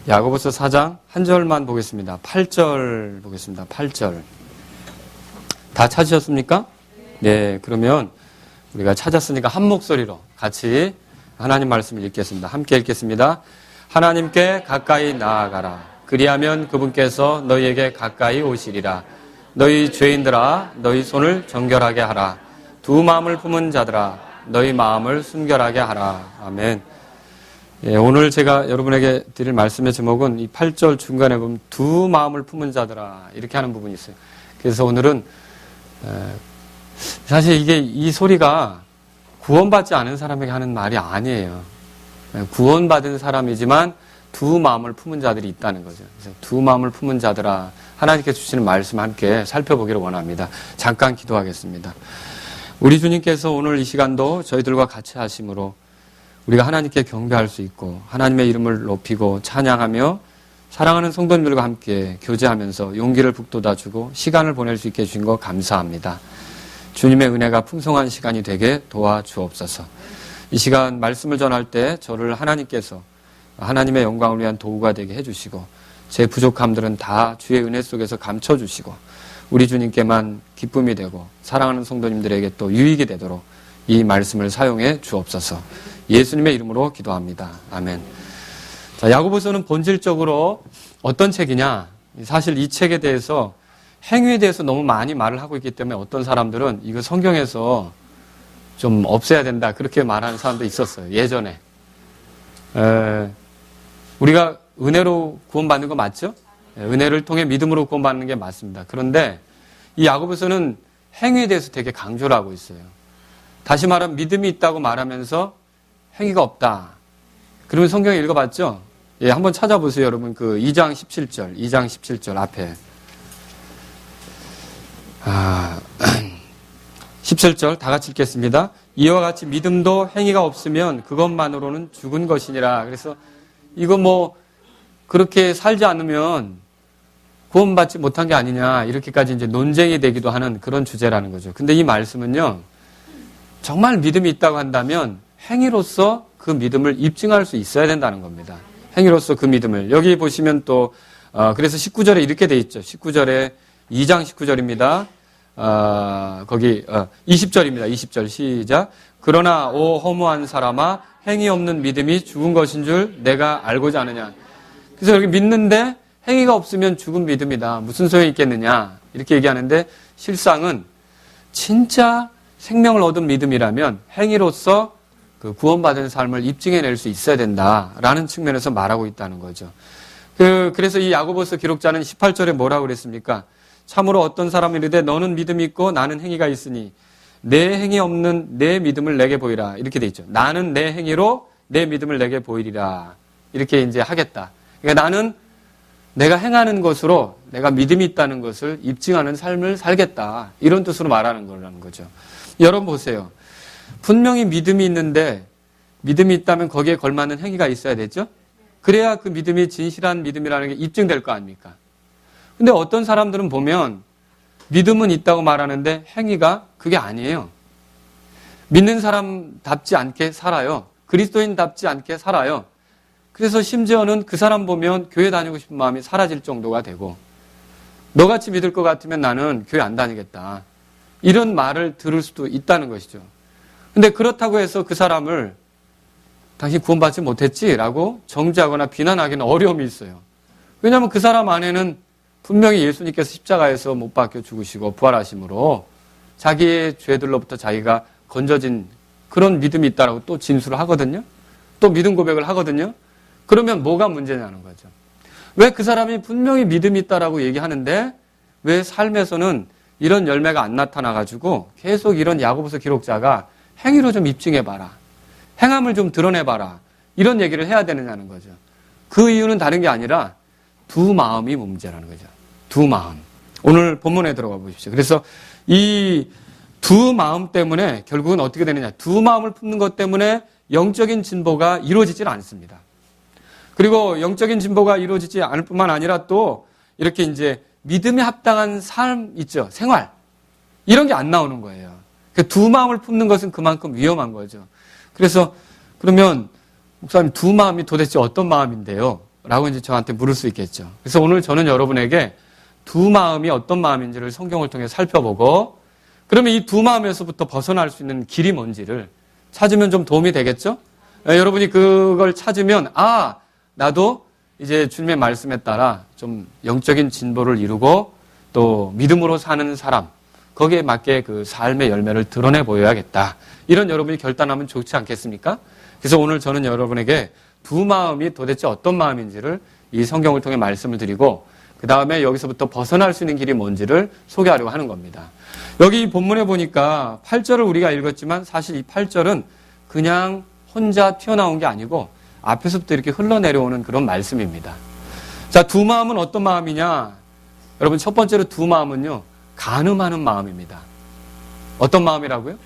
야고보서 4장 한 절만 보겠습니다. 8절 보겠습니다. 8절. 다 찾으셨습니까? 네, 그러면 우리가 찾았으니까 한 목소리로 같이 하나님 말씀을 읽겠습니다. 함께 읽겠습니다. 하나님께 가까이 나아가라. 그리하면 그분께서 너희에게 가까이 오시리라. 너희 죄인들아, 너희 손을 정결하게 하라. 두 마음을 품은 자들아, 너희 마음을 순결하게 하라. 아멘. 예, 오늘 제가 여러분에게 드릴 말씀의 제목은 이 8절 중간에 보면 두 마음을 품은 자들아 이렇게 하는 부분이 있어요. 그래서 오늘은 사실 이게 이 소리가 구원받지 않은 사람에게 하는 말이 아니에요. 구원받은 사람이지만 두 마음을 품은 자들이 있다는 거죠. 그래서 두 마음을 품은 자들아 하나님께 주시는 말씀 함께 살펴보기를 원합니다. 잠깐 기도하겠습니다. 우리 주님께서 오늘 이 시간도 저희들과 같이 하심으로 우리가 하나님께 경배할 수 있고 하나님의 이름을 높이고 찬양하며 사랑하는 성도님들과 함께 교제하면서 용기를 북돋아주고 시간을 보낼 수 있게 해주신 것 감사합니다. 주님의 은혜가 풍성한 시간이 되게 도와주옵소서. 이 시간 말씀을 전할 때 저를 하나님께서 하나님의 영광을 위한 도구가 되게 해주시고 제 부족함들은 다 주의 은혜 속에서 감춰주시고 우리 주님께만 기쁨이 되고 사랑하는 성도님들에게 또 유익이 되도록 이 말씀을 사용해 주옵소서. 예수님의 이름으로 기도합니다. 아멘. 자, 야고보서는 본질적으로 어떤 책이냐? 사실 이 책에 대해서 행위에 대해서 너무 많이 말을 하고 있기 때문에 어떤 사람들은 이거 성경에서 좀 없애야 된다 그렇게 말하는 사람도 있었어요. 예전에. 우리가 은혜로 구원받는 거 맞죠? 은혜를 통해 믿음으로 구원받는 게 맞습니다. 그런데 이 야고보서는 행위에 대해서 되게 강조를 하고 있어요. 다시 말하면 믿음이 있다고 말하면서 행위가 없다. 그러면 성경 읽어봤죠? 예, 한번 찾아보세요, 여러분. 그 2장 17절 앞에. 17절 다 같이 읽겠습니다. 이와 같이 믿음도 행위가 없으면 그것만으로는 죽은 것이니라. 그래서 이거 뭐 그렇게 살지 않으면 구원받지 못한 게 아니냐 이렇게까지 이제 논쟁이 되기도 하는 그런 주제라는 거죠. 근데 이 말씀은요, 정말 믿음이 있다고 한다면 행위로서 그 믿음을 입증할 수 있어야 된다는 겁니다. 행위로서 그 믿음을. 여기 보시면 또 그래서 19절에 이렇게 돼 있죠. 19절에 2장 19절입니다. 거기 20절입니다. 20절 시작. 그러나 오 허무한 사람아 행위 없는 믿음이 죽은 것인 줄 내가 알고자 하느냐. 그래서 여기 믿는데 행위가 없으면 죽은 믿음이다. 무슨 소용이 있겠느냐. 이렇게 얘기하는데 실상은 진짜 생명을 얻은 믿음이라면 행위로서 그 구원받은 삶을 입증해낼 수 있어야 된다라는 측면에서 말하고 있다는 거죠. 그래서 이 야고보서 기록자는 18절에 뭐라고 그랬습니까? 참으로 어떤 사람이 이르되 너는 믿음이 있고 나는 행위가 있으니 내 행위 없는 내 믿음을 내게 보이라. 이렇게 돼 있죠. 나는 내 행위로 내 믿음을 내게 보이리라. 이렇게 이제 하겠다. 그러니까 나는 내가 행하는 것으로 내가 믿음이 있다는 것을 입증하는 삶을 살겠다. 이런 뜻으로 말하는 거라는 거죠. 여러분 보세요. 분명히 믿음이 있는데 믿음이 있다면 거기에 걸맞는 행위가 있어야 되죠? 그래야 그 믿음이 진실한 믿음이라는 게 입증될 거 아닙니까? 근데 어떤 사람들은 보면 믿음은 있다고 말하는데 행위가 그게 아니에요. 믿는 사람답지 않게 살아요. 그리스도인답지 않게 살아요. 그래서 심지어는 그 사람 보면 교회 다니고 싶은 마음이 사라질 정도가 되고 너같이 믿을 것 같으면 나는 교회 안 다니겠다. 이런 말을 들을 수도 있다는 것이죠. 근데 그렇다고 해서 그 사람을 당신 구원받지 못했지라고 정죄하거나 비난하기는 어려움이 있어요. 왜냐하면 그 사람 안에는 분명히 예수님께서 십자가에서 못 박혀 죽으시고 부활하심으로 자기의 죄들로부터 자기가 건져진 그런 믿음이 있다라고 또 진술을 하거든요. 또 믿음 고백을 하거든요. 그러면 뭐가 문제냐는 거죠. 왜 그 사람이 분명히 믿음이 있다라고 얘기하는데 왜 삶에서는 이런 열매가 안 나타나가지고 계속 이런 야고보서 기록자가 행위로 좀 입증해봐라. 행함을 좀 드러내봐라. 이런 얘기를 해야 되느냐는 거죠. 그 이유는 다른 게 아니라 두 마음이 문제라는 거죠. 두 마음. 오늘 본문에 들어가 보십시오. 그래서 이 두 마음 때문에 결국은 어떻게 되느냐. 두 마음을 품는 것 때문에 영적인 진보가 이루어지질 않습니다. 그리고 영적인 진보가 이루어지지 않을 뿐만 아니라 또 이렇게 이제 믿음에 합당한 삶 있죠. 생활. 이런 게 안 나오는 거예요. 두 마음을 품는 것은 그만큼 위험한 거죠. 그래서 그러면 목사님 두 마음이 도대체 어떤 마음인데요? 라고 이제 저한테 물을 수 있겠죠. 그래서 오늘 저는 여러분에게 두 마음이 어떤 마음인지를 성경을 통해 살펴보고, 그러면 이 두 마음에서부터 벗어날 수 있는 길이 뭔지를 찾으면 좀 도움이 되겠죠? 여러분이 그걸 찾으면, 나도 이제 주님의 말씀에 따라 좀 영적인 진보를 이루고 또 믿음으로 사는 사람, 거기에 맞게 그 삶의 열매를 드러내 보여야겠다. 이런 여러분이 결단하면 좋지 않겠습니까? 그래서 오늘 저는 여러분에게 두 마음이 도대체 어떤 마음인지를 이 성경을 통해 말씀을 드리고, 그 다음에 여기서부터 벗어날 수 있는 길이 뭔지를 소개하려고 하는 겁니다. 여기 본문에 보니까 8절을 우리가 읽었지만 사실 이 8절은 그냥 혼자 튀어나온 게 아니고 앞에서부터 이렇게 흘러내려오는 그런 말씀입니다. 자, 두 마음은 어떤 마음이냐? 여러분, 첫 번째로 두 마음은요, 간음하는 마음입니다. 어떤 마음이라고요?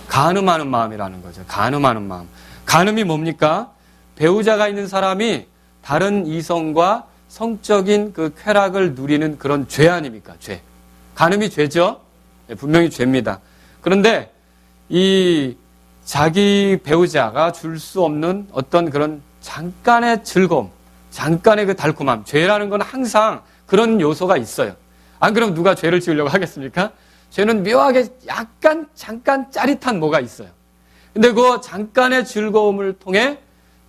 간음하는 마음이라는 거죠. 간음하는 마음. 간음이 뭡니까? 배우자가 있는 사람이 다른 이성과 성적인 그 쾌락을 누리는 그런 죄 아닙니까? 죄. 간음이 죄죠? 네, 분명히 죄입니다. 그런데 이 자기 배우자가 줄 수 없는 어떤 그런 잠깐의 즐거움, 잠깐의 그 달콤함, 죄라는 건 항상 그런 요소가 있어요. 안 그러면 누가 죄를 지으려고 하겠습니까? 죄는 묘하게 약간 잠깐 짜릿한 뭐가 있어요. 근데 그 잠깐의 즐거움을 통해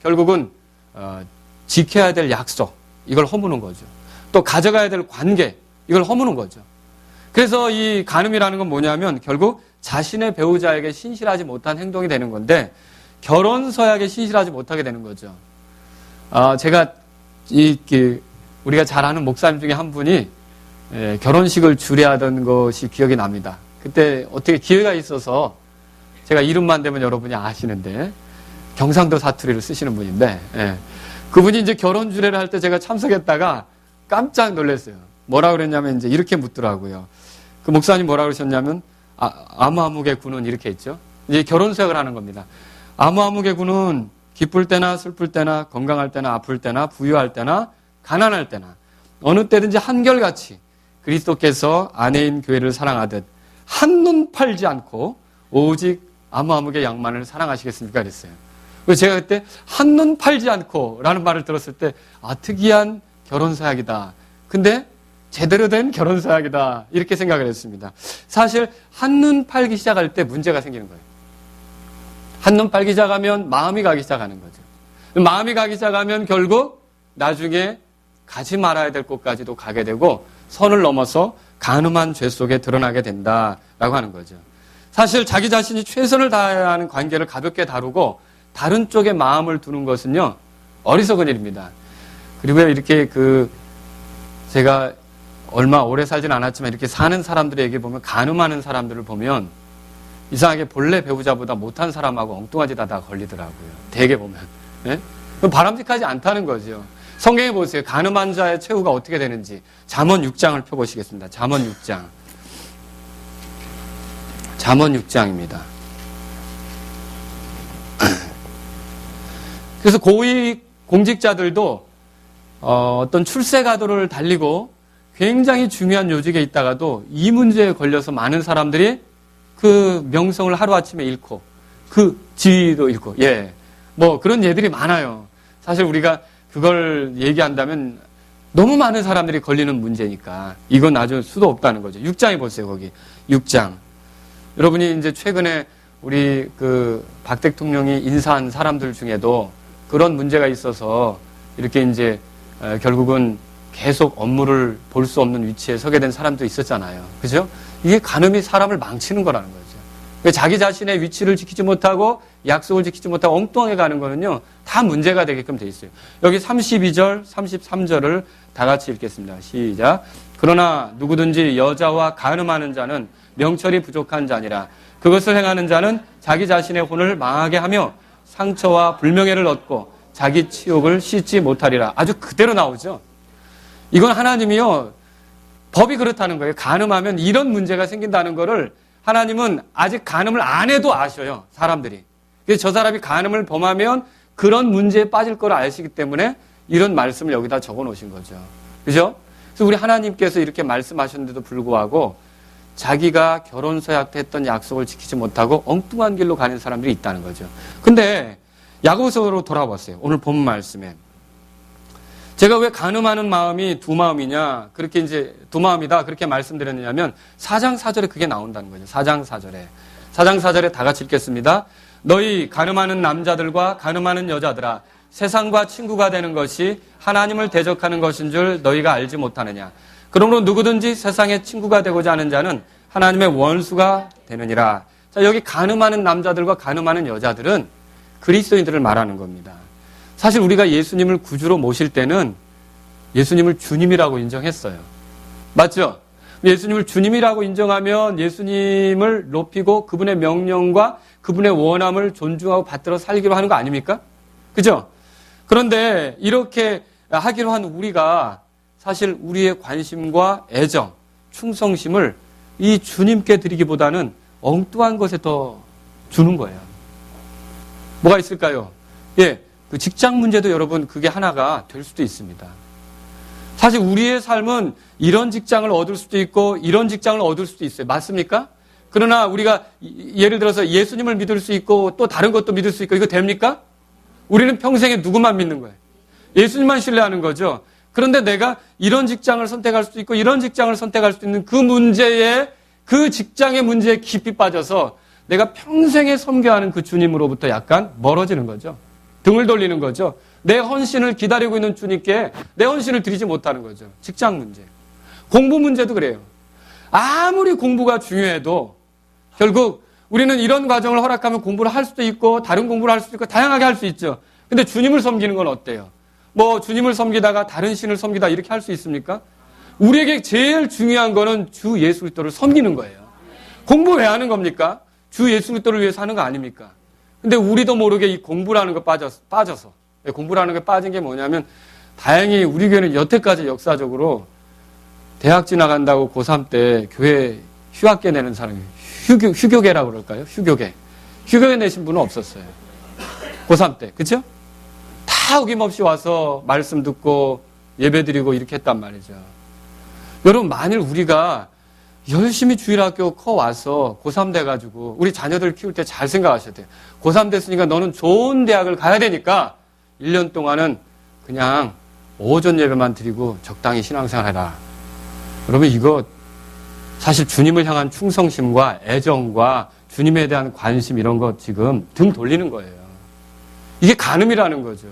결국은 지켜야 될 약속, 이걸 허무는 거죠. 또 가져가야 될 관계, 이걸 허무는 거죠. 그래서 이 간음이라는 건 뭐냐면 결국 자신의 배우자에게 신실하지 못한 행동이 되는 건데, 결혼 서약에 신실하지 못하게 되는 거죠. 제가 우리가 잘 아는 목사님 중에 한 분이 결혼식을 주례하던 것이 기억이 납니다. 그때 어떻게 기회가 있어서, 제가 이름만 대면 여러분이 아시는데 경상도 사투리를 쓰시는 분인데, 그분이 이제 결혼 주례를 할 때 제가 참석했다가 깜짝 놀랐어요. 뭐라 그랬냐면 이제 이렇게 묻더라고요. 그 목사님 뭐라 그러셨냐면, 아무아무개 군은 이렇게 했죠. 이제 결혼 서약을 하는 겁니다. 아무아무개 군은 기쁠 때나 슬플 때나 건강할 때나 아플 때나 부유할 때나 가난할 때나 어느 때든지 한결같이 그리스도께서 아내인 교회를 사랑하듯 한눈 팔지 않고 오직 아무아무개 양만을 사랑하시겠습니까? 그랬어요. 그래서 제가 그때 한눈 팔지 않고 라는 말을 들었을 때, 특이한 결혼 서약이다. 근데 제대로 된 결혼 서약이다. 이렇게 생각을 했습니다. 사실 한눈 팔기 시작할 때 문제가 생기는 거예요. 한눈 팔기 시작하면 마음이 가기 시작하는 거죠. 마음이 가기 시작하면 결국 나중에 가지 말아야 될 곳까지도 가게 되고 선을 넘어서 간음한 죄 속에 드러나게 된다라고 하는 거죠. 사실 자기 자신이 최선을 다해야 하는 관계를 가볍게 다루고 다른 쪽에 마음을 두는 것은요, 어리석은 일입니다. 그리고 이렇게 제가 얼마 오래 살진 않았지만 이렇게 사는 사람들에게 보면, 간음하는 사람들을 보면 이상하게 본래 배우자보다 못한 사람하고 엉뚱한 짓 하다가 걸리더라고요. 대개 보면. 네? 바람직하지 않다는 거죠. 성경에 보세요. 간음한 자의 최후가 어떻게 되는지. 잠언 6장을 펴보시겠습니다. 잠언 6장. 잠언 6장입니다. 그래서 고위 공직자들도 어떤 출세가도를 달리고 굉장히 중요한 요직에 있다가도 이 문제에 걸려서 많은 사람들이 그 명성을 하루아침에 잃고 그 지위도 잃고, 뭐 그런 예들이 많아요. 사실 우리가 그걸 얘기한다면 너무 많은 사람들이 걸리는 문제니까 이건 아주 수도 없다는 거죠. 6장에 보세요. 거기 6장. 여러분이 이제 최근에 우리 박 대통령이 인사한 사람들 중에도 그런 문제가 있어서 이렇게 이제 결국은 계속 업무를 볼 수 없는 위치에 서게 된 사람도 있었잖아요. 그죠? 이게 간음이 사람을 망치는 거라는 거죠. 그러니까 자기 자신의 위치를 지키지 못하고 약속을 지키지 못하고 엉뚱하게 가는 거는요, 다 문제가 되게끔 돼 있어요. 여기 32절, 33절을 다 같이 읽겠습니다. 시작. 그러나 누구든지 여자와 간음하는 자는 명철이 부족한 자니라. 그것을 행하는 자는 자기 자신의 혼을 망하게 하며 상처와 불명예를 얻고 자기 치욕을 씻지 못하리라. 아주 그대로 나오죠. 이건 하나님이요, 법이 그렇다는 거예요. 간음하면 이런 문제가 생긴다는 거를 하나님은 아직 간음을 안 해도 아셔요, 사람들이. 그래서 저 사람이 간음을 범하면 그런 문제에 빠질 걸 아시기 때문에 이런 말씀을 여기다 적어 놓으신 거죠. 그죠? 그래서 우리 하나님께서 이렇게 말씀하셨는데도 불구하고 자기가 결혼 서약 때 했던 약속을 지키지 못하고 엉뚱한 길로 가는 사람들이 있다는 거죠. 근데 야고보서로 돌아봤어요. 오늘 본 말씀에. 제가 왜 간음하는 마음이 두 마음이냐, 그렇게 이제 두 마음이다, 그렇게 말씀드렸냐면 4장 4절에 그게 나온다는 거죠. 4장 4절에. 4장 4절에 다 같이 읽겠습니다. 너희 간음하는 남자들과 간음하는 여자들아, 세상과 친구가 되는 것이 하나님을 대적하는 것인 줄 너희가 알지 못하느냐. 그러므로 누구든지 세상의 친구가 되고자 하는 자는 하나님의 원수가 되느니라. 자, 여기 간음하는 남자들과 간음하는 여자들은 그리스도인들을 말하는 겁니다. 사실 우리가 예수님을 구주로 모실 때는 예수님을 주님이라고 인정했어요. 맞죠? 예수님을 주님이라고 인정하면 예수님을 높이고 그분의 명령과 그분의 원함을 존중하고 받들어 살기로 하는 거 아닙니까? 그죠? 그런데 이렇게 하기로 한 우리가 사실 우리의 관심과 애정, 충성심을 이 주님께 드리기보다는 엉뚱한 것에 더 주는 거예요. 뭐가 있을까요? 예, 그 직장 문제도 여러분 그게 하나가 될 수도 있습니다. 사실 우리의 삶은 이런 직장을 얻을 수도 있고 이런 직장을 얻을 수도 있어요. 맞습니까? 그러나 우리가 예를 들어서 예수님을 믿을 수 있고 또 다른 것도 믿을 수 있고 이거 됩니까? 우리는 평생에 누구만 믿는 거예요? 예수님만 신뢰하는 거죠. 그런데 내가 이런 직장을 선택할 수도 있고 이런 직장을 선택할 수도 있는 그 문제에, 그 직장의 문제에 깊이 빠져서 내가 평생에 섬겨하는 그 주님으로부터 약간 멀어지는 거죠. 등을 돌리는 거죠. 내 헌신을 기다리고 있는 주님께 내 헌신을 드리지 못하는 거죠. 직장 문제. 공부 문제도 그래요. 아무리 공부가 중요해도 결국 우리는 이런 과정을 허락하면 공부를 할 수도 있고 다른 공부를 할 수도 있고 다양하게 할 수 있죠. 근데 주님을 섬기는 건 어때요? 뭐 주님을 섬기다가 다른 신을 섬기다 이렇게 할 수 있습니까? 우리에게 제일 중요한 거는 주 예수 그리스도를 섬기는 거예요. 공부 왜 하는 겁니까? 주 예수 그리스도를 위해서 하는 거 아닙니까? 근데 우리도 모르게 이 공부라는 거 빠져서 공부라는 게 빠진 게 뭐냐면 다행히 우리 교회는 여태까지 역사적으로 대학 지나간다고 고3 때 교회 휴학계 내는 사람이 휴교계라고 그럴까요? 휴교계 내신 분은 없었어요. 고3 때. 그쵸? 다 어김없이 와서 말씀 듣고 예배 드리고 이렇게 했단 말이죠. 여러분, 만일 우리가 열심히 주일학교 커와서 고3 돼가지고 우리 자녀들 키울 때 잘 생각하셔야 돼요. 고3 됐으니까 너는 좋은 대학을 가야 되니까 1년 동안은 그냥 오전 예배만 드리고 적당히 신앙생활 해라. 여러분, 이거 사실 주님을 향한 충성심과 애정과 주님에 대한 관심 이런 거 지금 등 돌리는 거예요. 이게 간음이라는 거죠.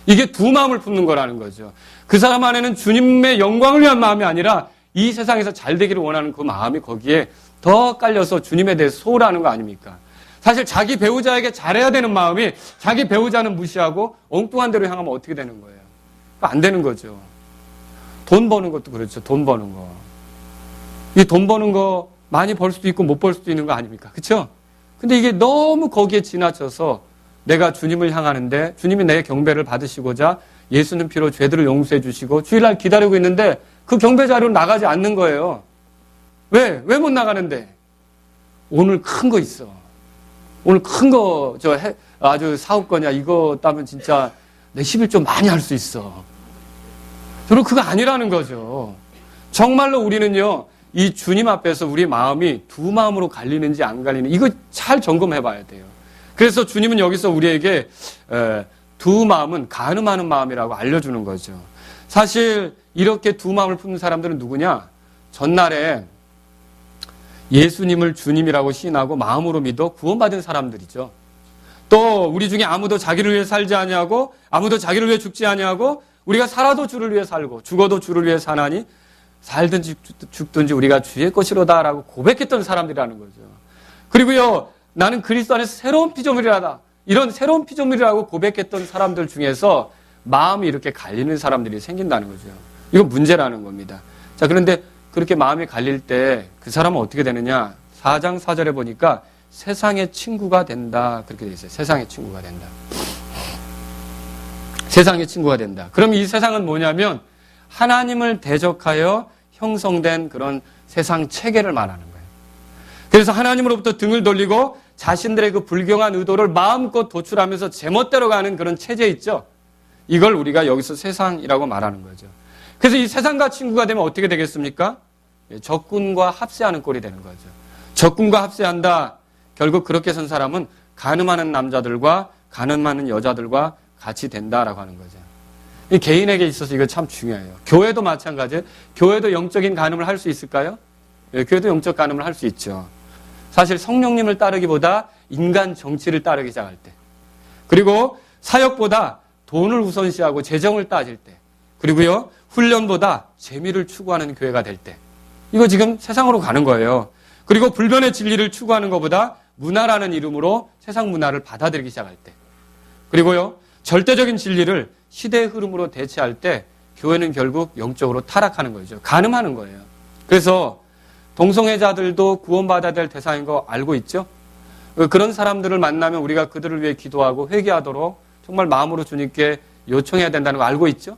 이게 두 마음을 품는 거라는 거죠. 그 사람 안에는 주님의 영광을 위한 마음이 아니라 이 세상에서 잘 되기를 원하는 그 마음이 거기에 더 깔려서 주님에 대해 소홀하는 거 아닙니까? 사실 자기 배우자에게 잘해야 되는 마음이 자기 배우자는 무시하고 엉뚱한 데로 향하면 어떻게 되는 거예요? 안 되는 거죠. 돈 버는 것도 그렇죠. 돈 버는 거. 이 돈 버는 거 많이 벌 수도 있고 못 벌 수도 있는 거 아닙니까? 그렇죠? 근데 이게 너무 거기에 지나쳐서 내가 주님을 향하는데 주님이 내 경배를 받으시고자 예수님 피로 죄들을 용서해 주시고 주일날 기다리고 있는데 그 경배 자리로 나가지 않는 거예요. 왜? 왜 못 나가는데? 오늘 큰 거 있어. 오늘 큰 거 아주 사업거냐 이거 따면 진짜 내 11조 많이 할 수 있어. 저는 그거 아니라는 거죠. 정말로 우리는요, 이 주님 앞에서 우리 마음이 두 마음으로 갈리는지 안 갈리는지 이거 잘 점검해 봐야 돼요. 그래서 주님은 여기서 우리에게 두 마음은 간음하는 마음이라고 알려주는 거죠. 사실 이렇게 두 마음을 품는 사람들은 누구냐? 전날에 예수님을 주님이라고 시인하고 마음으로 믿어 구원받은 사람들이죠. 또 우리 중에 아무도 자기를 위해 살지 아니하고 아무도 자기를 위해 죽지 아니하고 우리가 살아도 주를 위해 살고 죽어도 주를 위해 사나니 살든지 죽든지 우리가 주의 것이로다라고 고백했던 사람들이라는 거죠. 그리고요, 나는 그리스도 안에서 새로운 피조물이라다. 이런 새로운 피조물이라고 고백했던 사람들 중에서 마음이 이렇게 갈리는 사람들이 생긴다는 거죠. 이건 문제라는 겁니다. 자, 그런데 그렇게 마음이 갈릴 때 그 사람은 어떻게 되느냐? 4장 4절에 보니까 세상의 친구가 된다. 그렇게 되어 있어요. 세상의 친구가 된다. 세상의 친구가 된다. 그럼 이 세상은 뭐냐면 하나님을 대적하여 형성된 그런 세상 체계를 말하는 거예요. 그래서 하나님으로부터 등을 돌리고 자신들의 그 불경한 의도를 마음껏 도출하면서 제멋대로 가는 그런 체제 있죠. 이걸 우리가 여기서 세상이라고 말하는 거죠. 그래서 이 세상과 친구가 되면 어떻게 되겠습니까? 적군과 합세하는 꼴이 되는 거죠. 적군과 합세한다. 결국 그렇게 선 사람은 간음하는 남자들과 간음하는 여자들과 같이 된다라고 하는 거죠. 이 개인에게 있어서 이거 참 중요해요. 교회도 마찬가지예요. 교회도 영적인 간음을 할 수 있을까요? 예, 교회도 영적 간음을 할 수 있죠. 사실 성령님을 따르기보다 인간 정치를 따르기 시작할 때, 그리고 사역보다 돈을 우선시하고 재정을 따질 때, 그리고요 훈련보다 재미를 추구하는 교회가 될 때, 이거 지금 세상으로 가는 거예요. 그리고 불변의 진리를 추구하는 것보다 문화라는 이름으로 세상 문화를 받아들이기 시작할 때, 그리고요 절대적인 진리를 시대의 흐름으로 대체할 때 교회는 결국 영적으로 타락하는 거죠. 간음하는 거예요. 그래서 동성애자들도 구원받아야 될 대상인 거 알고 있죠? 그런 사람들을 만나면 우리가 그들을 위해 기도하고 회개하도록 정말 마음으로 주님께 요청해야 된다는 거 알고 있죠?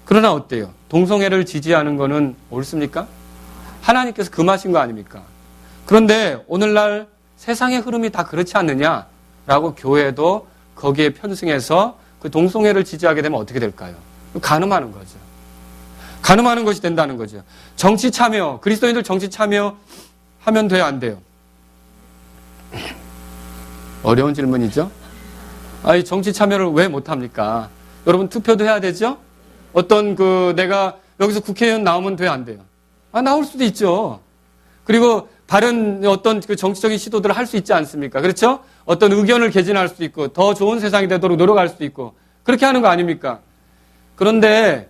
그러나 어때요? 동성애를 지지하는 거는 옳습니까? 하나님께서 금하신 거 아닙니까? 그런데 오늘날 세상의 흐름이 다 그렇지 않느냐라고 교회도 거기에 편승해서 그 동성애를 지지하게 되면 어떻게 될까요? 간음하는 거죠. 간음하는 것이 된다는 거죠. 정치 참여, 그리스도인들 정치 참여하면 돼요, 안 돼요? 어려운 질문이죠? 이 정치 참여를 왜 못합니까? 여러분 투표도 해야 되죠? 내가 여기서 국회의원 나오면 돼요, 안 돼요? 나올 수도 있죠. 그리고 다른 어떤 그 정치적인 시도들을 할 수 있지 않습니까? 그렇죠? 어떤 의견을 개진할 수도 있고, 더 좋은 세상이 되도록 노력할 수도 있고, 그렇게 하는 거 아닙니까? 그런데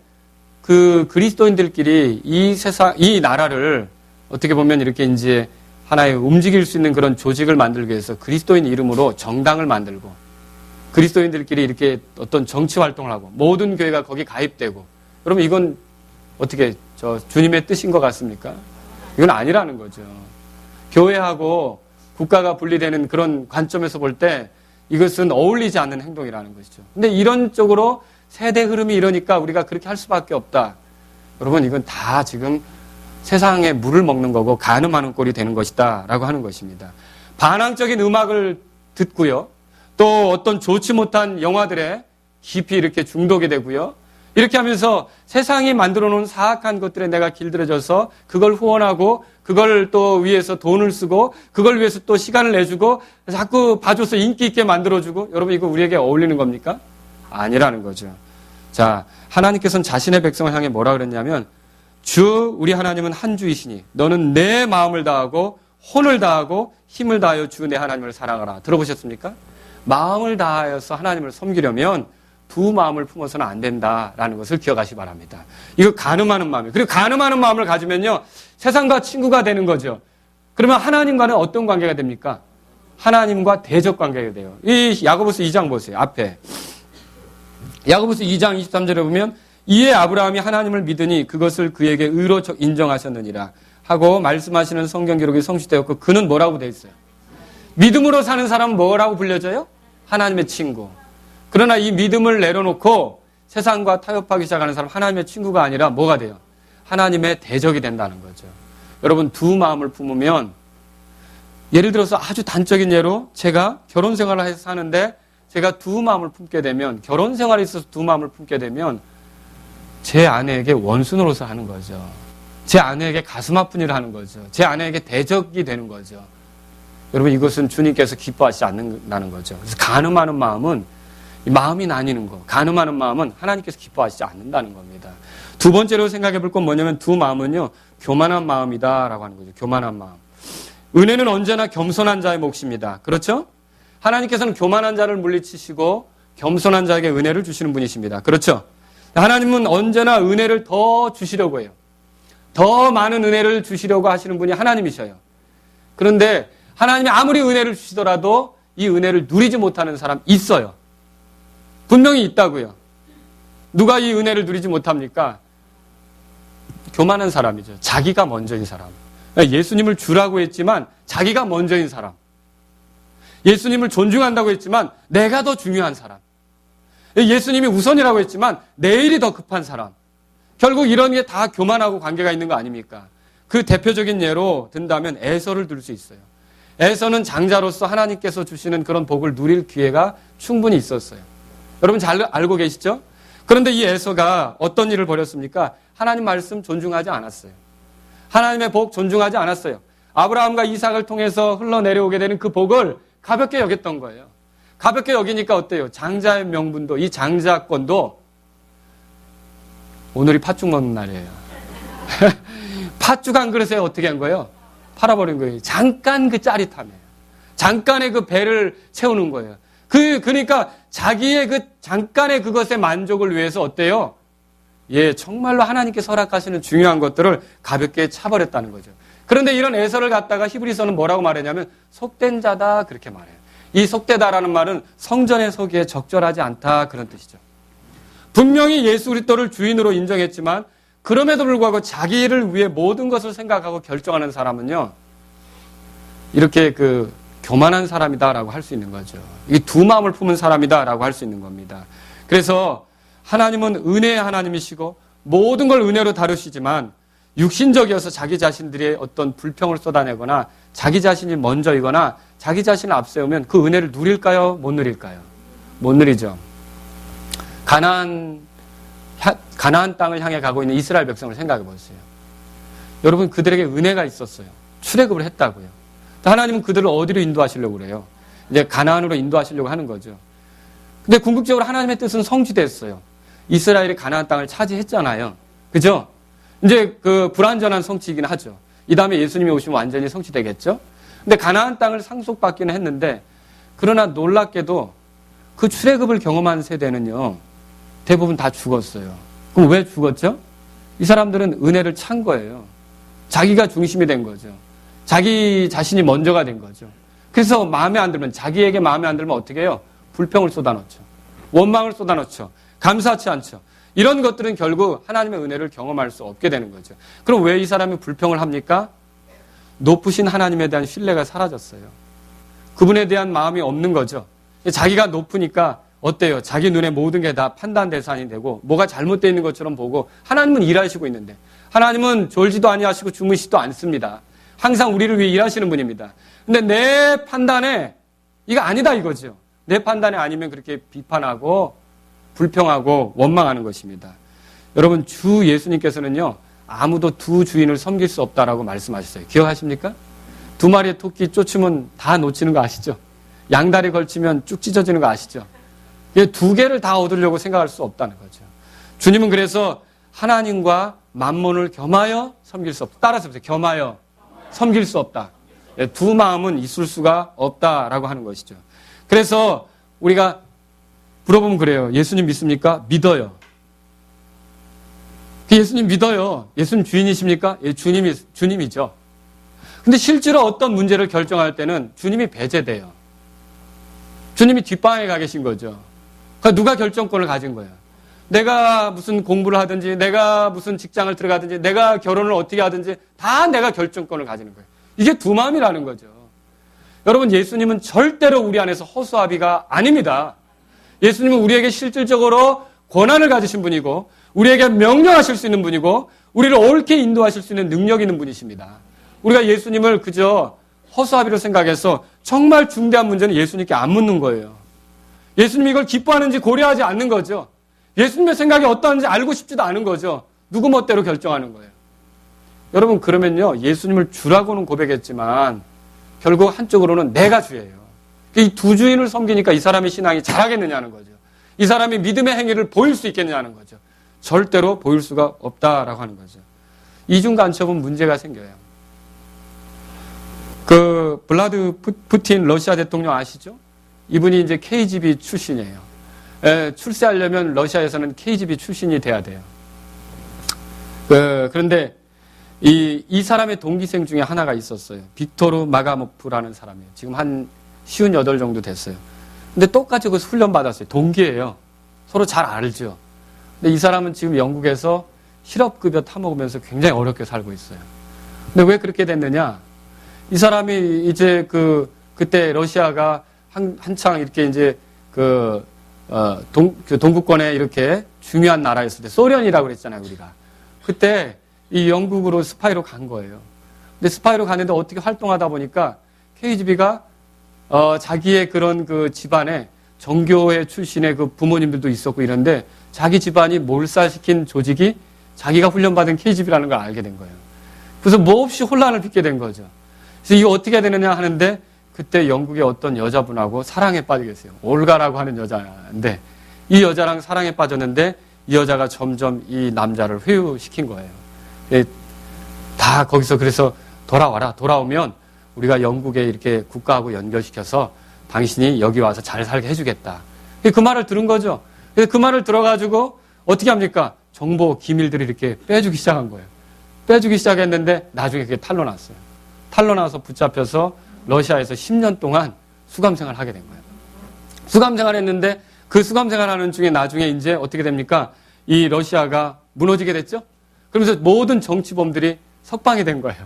그 그리스도인들끼리 이 나라를 어떻게 보면 이렇게 이제 하나의 움직일 수 있는 그런 조직을 만들기 위해서 그리스도인 이름으로 정당을 만들고, 그리스도인들끼리 이렇게 어떤 정치 활동을 하고, 모든 교회가 거기 가입되고, 여러분 이건 어떻게 주님의 뜻인 것 같습니까? 이건 아니라는 거죠. 교회하고 국가가 분리되는 그런 관점에서 볼 때 이것은 어울리지 않는 행동이라는 것이죠. 근데 이런 쪽으로 세대 흐름이 이러니까 우리가 그렇게 할 수밖에 없다. 여러분 이건 다 지금 세상에 물을 먹는 거고 간음하는 꼴이 되는 것이다 라고 하는 것입니다. 반항적인 음악을 듣고요. 또 어떤 좋지 못한 영화들에 깊이 이렇게 중독이 되고요. 이렇게 하면서 세상이 만들어 놓은 사악한 것들에 내가 길들여져서 그걸 후원하고 그걸 또 위해서 돈을 쓰고 그걸 위해서 또 시간을 내주고 자꾸 봐줘서 인기 있게 만들어주고, 여러분 이거 우리에게 어울리는 겁니까? 아니라는 거죠. 자, 하나님께서는 자신의 백성을 향해 뭐라 그랬냐면, 주 우리 하나님은 한 주이시니 너는 내 마음을 다하고 혼을 다하고 힘을 다하여 주 내 하나님을 사랑하라. 들어보셨습니까? 마음을 다하여서 하나님을 섬기려면 두 마음을 품어서는 안 된다라는 것을 기억하시기 바랍니다. 이거 간음하는 마음이에요. 그리고 간음하는 마음을 가지면요, 세상과 친구가 되는 거죠. 그러면 하나님과는 어떤 관계가 됩니까? 하나님과 대적 관계가 돼요. 이 야고보서 2장 보세요. 앞에 야고보서 2장 23절에 보면, 이에 아브라함이 하나님을 믿으니 그것을 그에게 의로 인정하셨느니라 하고 말씀하시는 성경 기록이 성취되었고, 그는 뭐라고 돼 있어요? 믿음으로 사는 사람은 뭐라고 불려져요? 하나님의 친구. 그러나 이 믿음을 내려놓고 세상과 타협하기 시작하는 사람, 하나님의 친구가 아니라 뭐가 돼요? 하나님의 대적이 된다는 거죠. 여러분 두 마음을 품으면, 예를 들어서 아주 단적인 예로 제가 결혼 생활을 해서 사는데 제가 두 마음을 품게 되면, 결혼 생활에 있어서 두 마음을 품게 되면 제 아내에게 원수 노릇을 하는 거죠. 제 아내에게 가슴 아픈 일을 하는 거죠. 제 아내에게 대적이 되는 거죠. 여러분 이것은 주님께서 기뻐하시지 않는다는 거죠. 그래서 간음하는 마음은 마음이 나뉘는 거, 간음하는 마음은 하나님께서 기뻐하시지 않는다는 겁니다. 두 번째로 생각해 볼 건 뭐냐면, 두 마음은요, 교만한 마음이다라고 하는 거죠. 교만한 마음. 은혜는 언제나 겸손한 자의 몫입니다. 그렇죠? 하나님께서는 교만한 자를 물리치시고 겸손한 자에게 은혜를 주시는 분이십니다. 그렇죠? 하나님은 언제나 은혜를 더 주시려고 해요. 더 많은 은혜를 주시려고 하시는 분이 하나님이셔요. 그런데 하나님이 아무리 은혜를 주시더라도 이 은혜를 누리지 못하는 사람 있어요. 분명히 있다고요. 누가 이 은혜를 누리지 못합니까? 교만한 사람이죠. 자기가 먼저인 사람. 예수님을 주라고 했지만 자기가 먼저인 사람. 예수님을 존중한다고 했지만 내가 더 중요한 사람. 예수님이 우선이라고 했지만 내일이 더 급한 사람. 결국 이런 게 다 교만하고 관계가 있는 거 아닙니까? 그 대표적인 예로 든다면 에서를 들 수 있어요. 에서는 장자로서 하나님께서 주시는 그런 복을 누릴 기회가 충분히 있었어요. 여러분 잘 알고 계시죠? 그런데 이 에서가 어떤 일을 벌였습니까? 하나님 말씀 존중하지 않았어요. 하나님의 복 존중하지 않았어요. 아브라함과 이삭을 통해서 흘러내려오게 되는 그 복을 가볍게 여겼던 거예요. 가볍게 여기니까 어때요? 장자의 명분도, 이 장자권도 오늘이 팥죽 먹는 날이에요. 팥죽 한 그릇에 어떻게 한 거예요? 팔아버린 거예요. 잠깐 그 짜릿함에. 잠깐의 그 배를 채우는 거예요. 그러니까 자기의 그 잠깐의 그것의 만족을 위해서 어때요? 예, 정말로 하나님께서 허락하시는 중요한 것들을 가볍게 차버렸다는 거죠. 그런데 이런 애서를 갖다가 히브리서는 뭐라고 말했냐면 속된 자다 그렇게 말해요. 이 속되다라는 말은 성전에 서기에 적절하지 않다 그런 뜻이죠. 분명히 예수 그리스도를 주인으로 인정했지만 그럼에도 불구하고 자기를 위해 모든 것을 생각하고 결정하는 사람은요. 이렇게 그 교만한 사람이다라고 할 수 있는 거죠. 이 두 마음을 품은 사람이다라고 할 수 있는 겁니다. 그래서 하나님은 은혜의 하나님이시고 모든 걸 은혜로 다루시지만 육신적이어서 자기 자신들의 어떤 불평을 쏟아내거나 자기 자신이 먼저이거나 자기 자신을 앞세우면 그 은혜를 누릴까요? 못 누릴까요? 못 누리죠. 가나안 땅을 향해 가고 있는 이스라엘 백성을 생각해 보세요. 여러분 그들에게 은혜가 있었어요. 출애굽을 했다고요. 하나님은 그들을 어디로 인도하시려고 그래요? 이제 가나안으로 인도하시려고 하는 거죠. 근데 궁극적으로 하나님의 뜻은 성취됐어요. 이스라엘이 가나안 땅을 차지했잖아요. 그죠? 이제 그 불완전한 성취이긴 하죠. 이 다음에 예수님이 오시면 완전히 성취되겠죠? 근데 가나안 땅을 상속받기는 했는데 그러나 놀랍게도 그 출애굽을 경험한 세대는요. 대부분 다 죽었어요. 그럼 왜 죽었죠? 이 사람들은 은혜를 찬 거예요. 자기가 중심이 된 거죠. 자기 자신이 먼저가 된 거죠. 그래서 마음에 안 들면 자기에게 마음에 안 들면 어떻게 해요? 불평을 쏟아놓죠. 원망을 쏟아놓죠. 감사치 않죠. 이런 것들은 결국 하나님의 은혜를 경험할 수 없게 되는 거죠. 그럼 왜 이 사람이 불평을 합니까? 높으신 하나님에 대한 신뢰가 사라졌어요. 그분에 대한 마음이 없는 거죠. 자기가 높으니까 어때요? 자기 눈에 모든 게 다 판단 대상이 되고 뭐가 잘못되어 있는 것처럼 보고 하나님은 일하시고 있는데 하나님은 졸지도 아니하시고 주무시지도 않습니다. 항상 우리를 위해 일하시는 분입니다. 근데 내 판단에 이거 아니다 이거죠. 내 판단에 아니면 그렇게 비판하고 불평하고 원망하는 것입니다. 여러분 주 예수님께서는요. 아무도 두 주인을 섬길 수 없다라고 말씀하셨어요. 기억하십니까? 두 마리의 토끼 쫓으면 다 놓치는 거 아시죠? 양다리 걸치면 쭉 찢어지는 거 아시죠? 두 개를 다 얻으려고 생각할 수 없다는 거죠. 주님은 그래서 하나님과 만몬을 겸하여 섬길 수 없다. 따라서 보세요. 겸하여 섬길 수 없다. 두 마음은 있을 수가 없다라고 하는 것이죠. 그래서 우리가 물어보면 그래요. 예수님 믿습니까? 믿어요. 예수님 믿어요. 예수님 주인이십니까? 예, 주님이죠. 근데 실제로 어떤 문제를 결정할 때는 주님이 배제돼요. 주님이 뒷방에 가 계신 거죠. 그러니까 누가 결정권을 가진 거예요. 내가 무슨 공부를 하든지, 내가 무슨 직장을 들어가든지, 내가 결혼을 어떻게 하든지 다 내가 결정권을 가지는 거예요. 이게 두 마음이라는 거죠. 여러분 예수님은 절대로 우리 안에서 허수아비가 아닙니다. 예수님은 우리에게 실질적으로 권한을 가지신 분이고 우리에게 명령하실 수 있는 분이고 우리를 옳게 인도하실 수 있는 능력 있는 분이십니다. 우리가 예수님을 그저 허수아비로 생각해서 정말 중대한 문제는 예수님께 안 묻는 거예요. 예수님이 이걸 기뻐하는지 고려하지 않는 거죠. 예수님의 생각이 어떠한지 알고 싶지도 않은 거죠. 누구 멋대로 결정하는 거예요. 여러분 그러면요. 예수님을 주라고는 고백했지만 결국 한쪽으로는 내가 주예요. 이 두 주인을 섬기니까 이 사람의 신앙이 잘하겠느냐는 거죠. 이 사람이 믿음의 행위를 보일 수 있겠느냐는 거죠. 절대로 보일 수가 없다라고 하는 거죠. 이중 간첩은 문제가 생겨요. 그 블라드 푸틴 러시아 대통령 아시죠? 이분이 이제 KGB 출신이에요. 출세하려면 러시아에서는 KGB 출신이 돼야 돼요. 그런데 이 사람의 동기생 중에 하나가 있었어요. 빅토르 마가모프라는 사람이에요. 지금 한 58 정도 됐어요. 근데 똑같이 그 훈련 받았어요. 동기예요. 서로 잘 알죠. 근데 이 사람은 지금 영국에서 실업급여 타먹으면서 굉장히 어렵게 살고 있어요. 근데 왜 그렇게 됐느냐? 이 사람이 이제 그때 러시아가 한창 이렇게 이제 동구권에 이렇게 중요한 나라였을 때 소련이라고 그랬잖아요, 우리가. 그때 이 영국으로 스파이로 간 거예요. 근데 스파이로 갔는데 어떻게 활동하다 보니까 KGB가 자기의 그런 그 집안에 정교회 출신의 그 부모님들도 있었고 이런데 자기 집안이 몰살시킨 조직이 자기가 훈련받은 KGB라는 걸 알게 된 거예요. 그래서 몹시 혼란을 빚게 된 거죠. 그래서 이거 어떻게 해야 되느냐 하는데 그때 영국의 어떤 여자분하고 사랑에 빠지게 됐어요. 올가라고 하는 여자인데 이 여자랑 사랑에 빠졌는데 이 여자가 점점 이 남자를 회유시킨 거예요. 다 거기서 그래서 돌아와라. 돌아오면 우리가 영국에 이렇게 국가하고 연결시켜서 당신이 여기 와서 잘 살게 해주겠다. 그 말을 들은 거죠. 그래서 그 말을 들어가지고 어떻게 합니까? 정보 기밀들을 이렇게 빼주기 시작한 거예요. 빼주기 시작했는데 나중에 그게 탄로났어요. 탄로나서 붙잡혀서 러시아에서 10년 동안 수감생활을 하게 된 거예요. 수감생활을 했는데 그 수감생활하는 중에 나중에 이제 어떻게 됩니까? 이 러시아가 무너지게 됐죠? 그러면서 모든 정치범들이 석방이 된 거예요.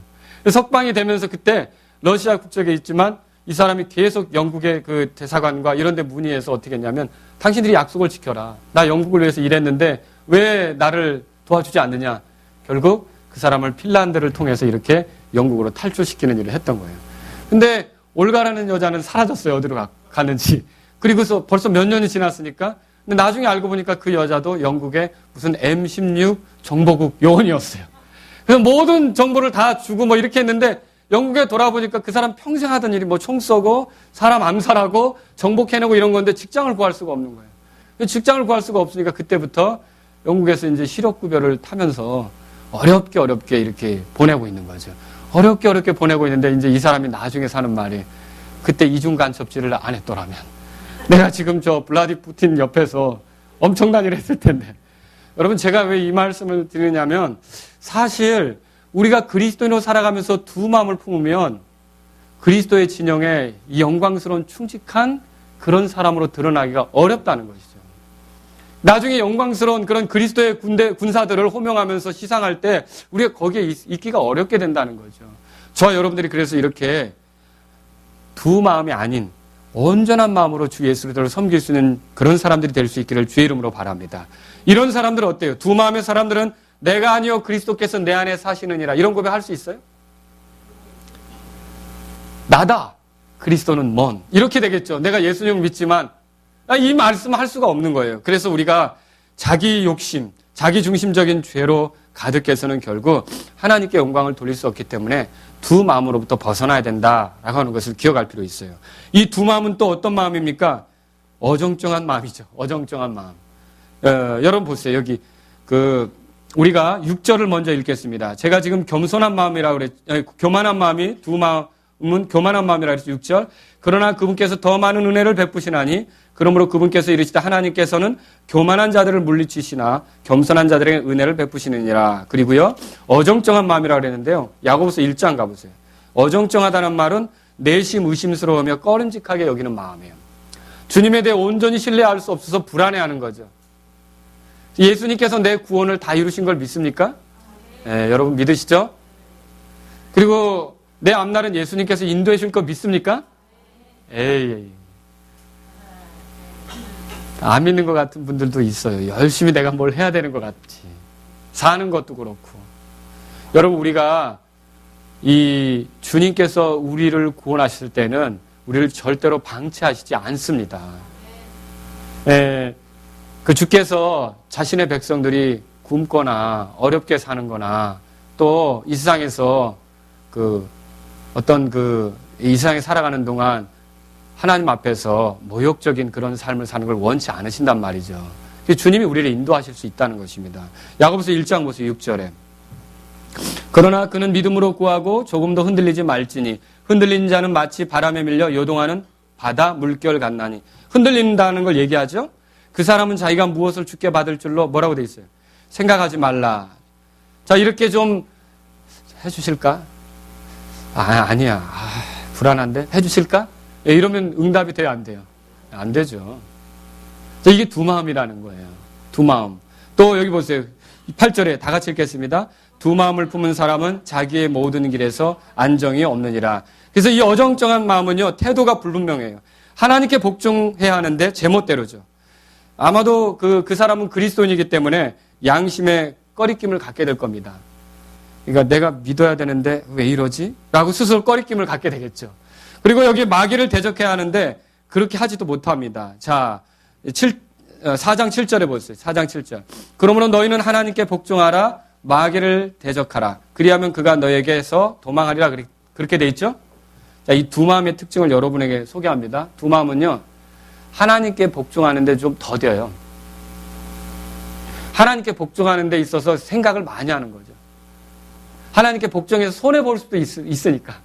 석방이 되면서 그때 러시아 국적에 있지만 이 사람이 계속 영국의 그 대사관과 이런 데 문의해서 어떻게 했냐면 당신들이 약속을 지켜라. 나 영국을 위해서 일했는데 왜 나를 도와주지 않느냐. 결국 그 사람을 핀란드를 통해서 이렇게 영국으로 탈출시키는 일을 했던 거예요. 근데 올가라는 여자는 사라졌어요. 어디로 갔는지. 그리고서 벌써 몇 년이 지났으니까. 근데 나중에 알고 보니까 그 여자도 영국의 무슨 M16 정보국 요원이었어요. 그래서 모든 정보를 다 주고 뭐 이렇게 했는데 영국에 돌아보니까 그 사람 평생 하던 일이 뭐 총 쏘고 사람 암살하고 정보 캐내고 이런 건데 직장을 구할 수가 없는 거예요. 직장을 구할 수가 없으니까 그때부터 영국에서 이제 실업급여를 타면서 어렵게 이렇게 보내고 있는 거죠. 어렵게 보내고 있는데 이제 이 사람이 나중에 사는 말이 그때 이중 간첩질을 안 했더라면 내가 지금 저 블라디 푸틴 옆에서 엄청난 일을 했을 텐데. 여러분 제가 왜 이 말씀을 드리냐면 사실 우리가 그리스도인으로 살아가면서 두 마음을 품으면 그리스도의 진영에 이 영광스러운 충직한 그런 사람으로 드러나기가 어렵다는 것이죠. 나중에 영광스러운 그런 그리스도의 군사들을 호명하면서 시상할 때 우리가 거기에 있기가 어렵게 된다는 거죠. 저와 여러분들이 그래서 이렇게 두 마음이 아닌 온전한 마음으로 주 예수를 섬길 수 있는 그런 사람들이 될 수 있기를 주의 이름으로 바랍니다. 이런 사람들은 어때요? 두 마음의 사람들은 내가 아니요 그리스도께서 내 안에 사시느니라 이런 고백할 수 있어요? 나다 그리스도는 먼 이렇게 되겠죠. 내가 예수님을 믿지만 이 말씀 할 수가 없는 거예요. 그래서 우리가 자기 욕심, 자기 중심적인 죄로 가득해서는 결국 하나님께 영광을 돌릴 수 없기 때문에 두 마음으로부터 벗어나야 된다라고 하는 것을 기억할 필요 있어요. 이 두 마음은 또 어떤 마음입니까? 어정쩡한 마음이죠. 어정쩡한 마음. 여러분 보세요. 여기 우리가 6절을 먼저 읽겠습니다. 제가 지금 겸손한 마음이라고 교만한 마음이 두 마음은 교만한 마음이라고 했죠. 6절. 그러나 그분께서 더 많은 은혜를 베푸시나니 그러므로 그분께서 이르시되 하나님께서는 교만한 자들을 물리치시나 겸손한 자들에게 은혜를 베푸시느니라. 그리고요. 어정쩡한 마음이라고 그랬는데요. 야고보서 1장 가보세요. 어정쩡하다는 말은 내심 의심스러우며 꺼림직하게 여기는 마음이에요. 주님에 대해 온전히 신뢰할 수 없어서 불안해하는 거죠. 예수님께서 내 구원을 다 이루신 걸 믿습니까? 네, 여러분 믿으시죠? 그리고 내 앞날은 예수님께서 인도해 줄 거 믿습니까? 에이. 안 믿는 것 같은 분들도 있어요. 열심히 내가 뭘 해야 되는 것 같지. 사는 것도 그렇고. 여러분 우리가 이 주님께서 우리를 구원하실 때는 우리를 절대로 방치하시지 않습니다. 그 주께서 자신의 백성들이 굶거나 어렵게 사는 거나 또 이 세상에서 이 세상에 살아가는 동안 하나님 앞에서 모욕적인 그런 삶을 사는 걸 원치 않으신단 말이죠. 주님이 우리를 인도하실 수 있다는 것입니다. 야고보서 1장 보세요. 6절에. 그러나 그는 믿음으로 구하고 조금도 흔들리지 말지니 흔들리는 자는 마치 바람에 밀려 요동하는 바다 물결 같나니. 흔들린다는 걸 얘기하죠. 그 사람은 자기가 무엇을 주께 받을 줄로 뭐라고 돼 있어요? 생각하지 말라. 자, 이렇게 좀 해주실까? 아니야. 불안한데? 해주실까? 이러면 응답이 돼요, 안 돼요? 안 되죠. 자, 이게 두 마음이라는 거예요. 두 마음. 또 여기 보세요. 8절에 다 같이 읽겠습니다. 두 마음을 품은 사람은 자기의 모든 길에서 안정이 없느니라. 그래서 이 어정쩡한 마음은요, 태도가 불분명해요. 하나님께 복종해야 하는데 제멋대로죠. 아마도 그 사람은 그리스도인이기 때문에 양심의 꺼리낌을 갖게 될 겁니다. 그러니까 내가 믿어야 되는데 왜 이러지? 라고 스스로 꺼리낌을 갖게 되겠죠. 그리고 여기 마귀를 대적해야 하는데 그렇게 하지도 못합니다. 자, 4장 7절에 보세요. 4장 7절. 그러므로 너희는 하나님께 복종하라. 마귀를 대적하라. 그리하면 그가 너에게서 도망하리라. 그렇게 돼 있죠? 자, 이 두 마음의 특징을 여러분에게 소개합니다. 두 마음은요, 하나님께 복종하는데 좀 더뎌요. 하나님께 복종하는 데 있어서 생각을 많이 하는 거죠. 하나님께 복종해서 손해볼 수도 있으니까.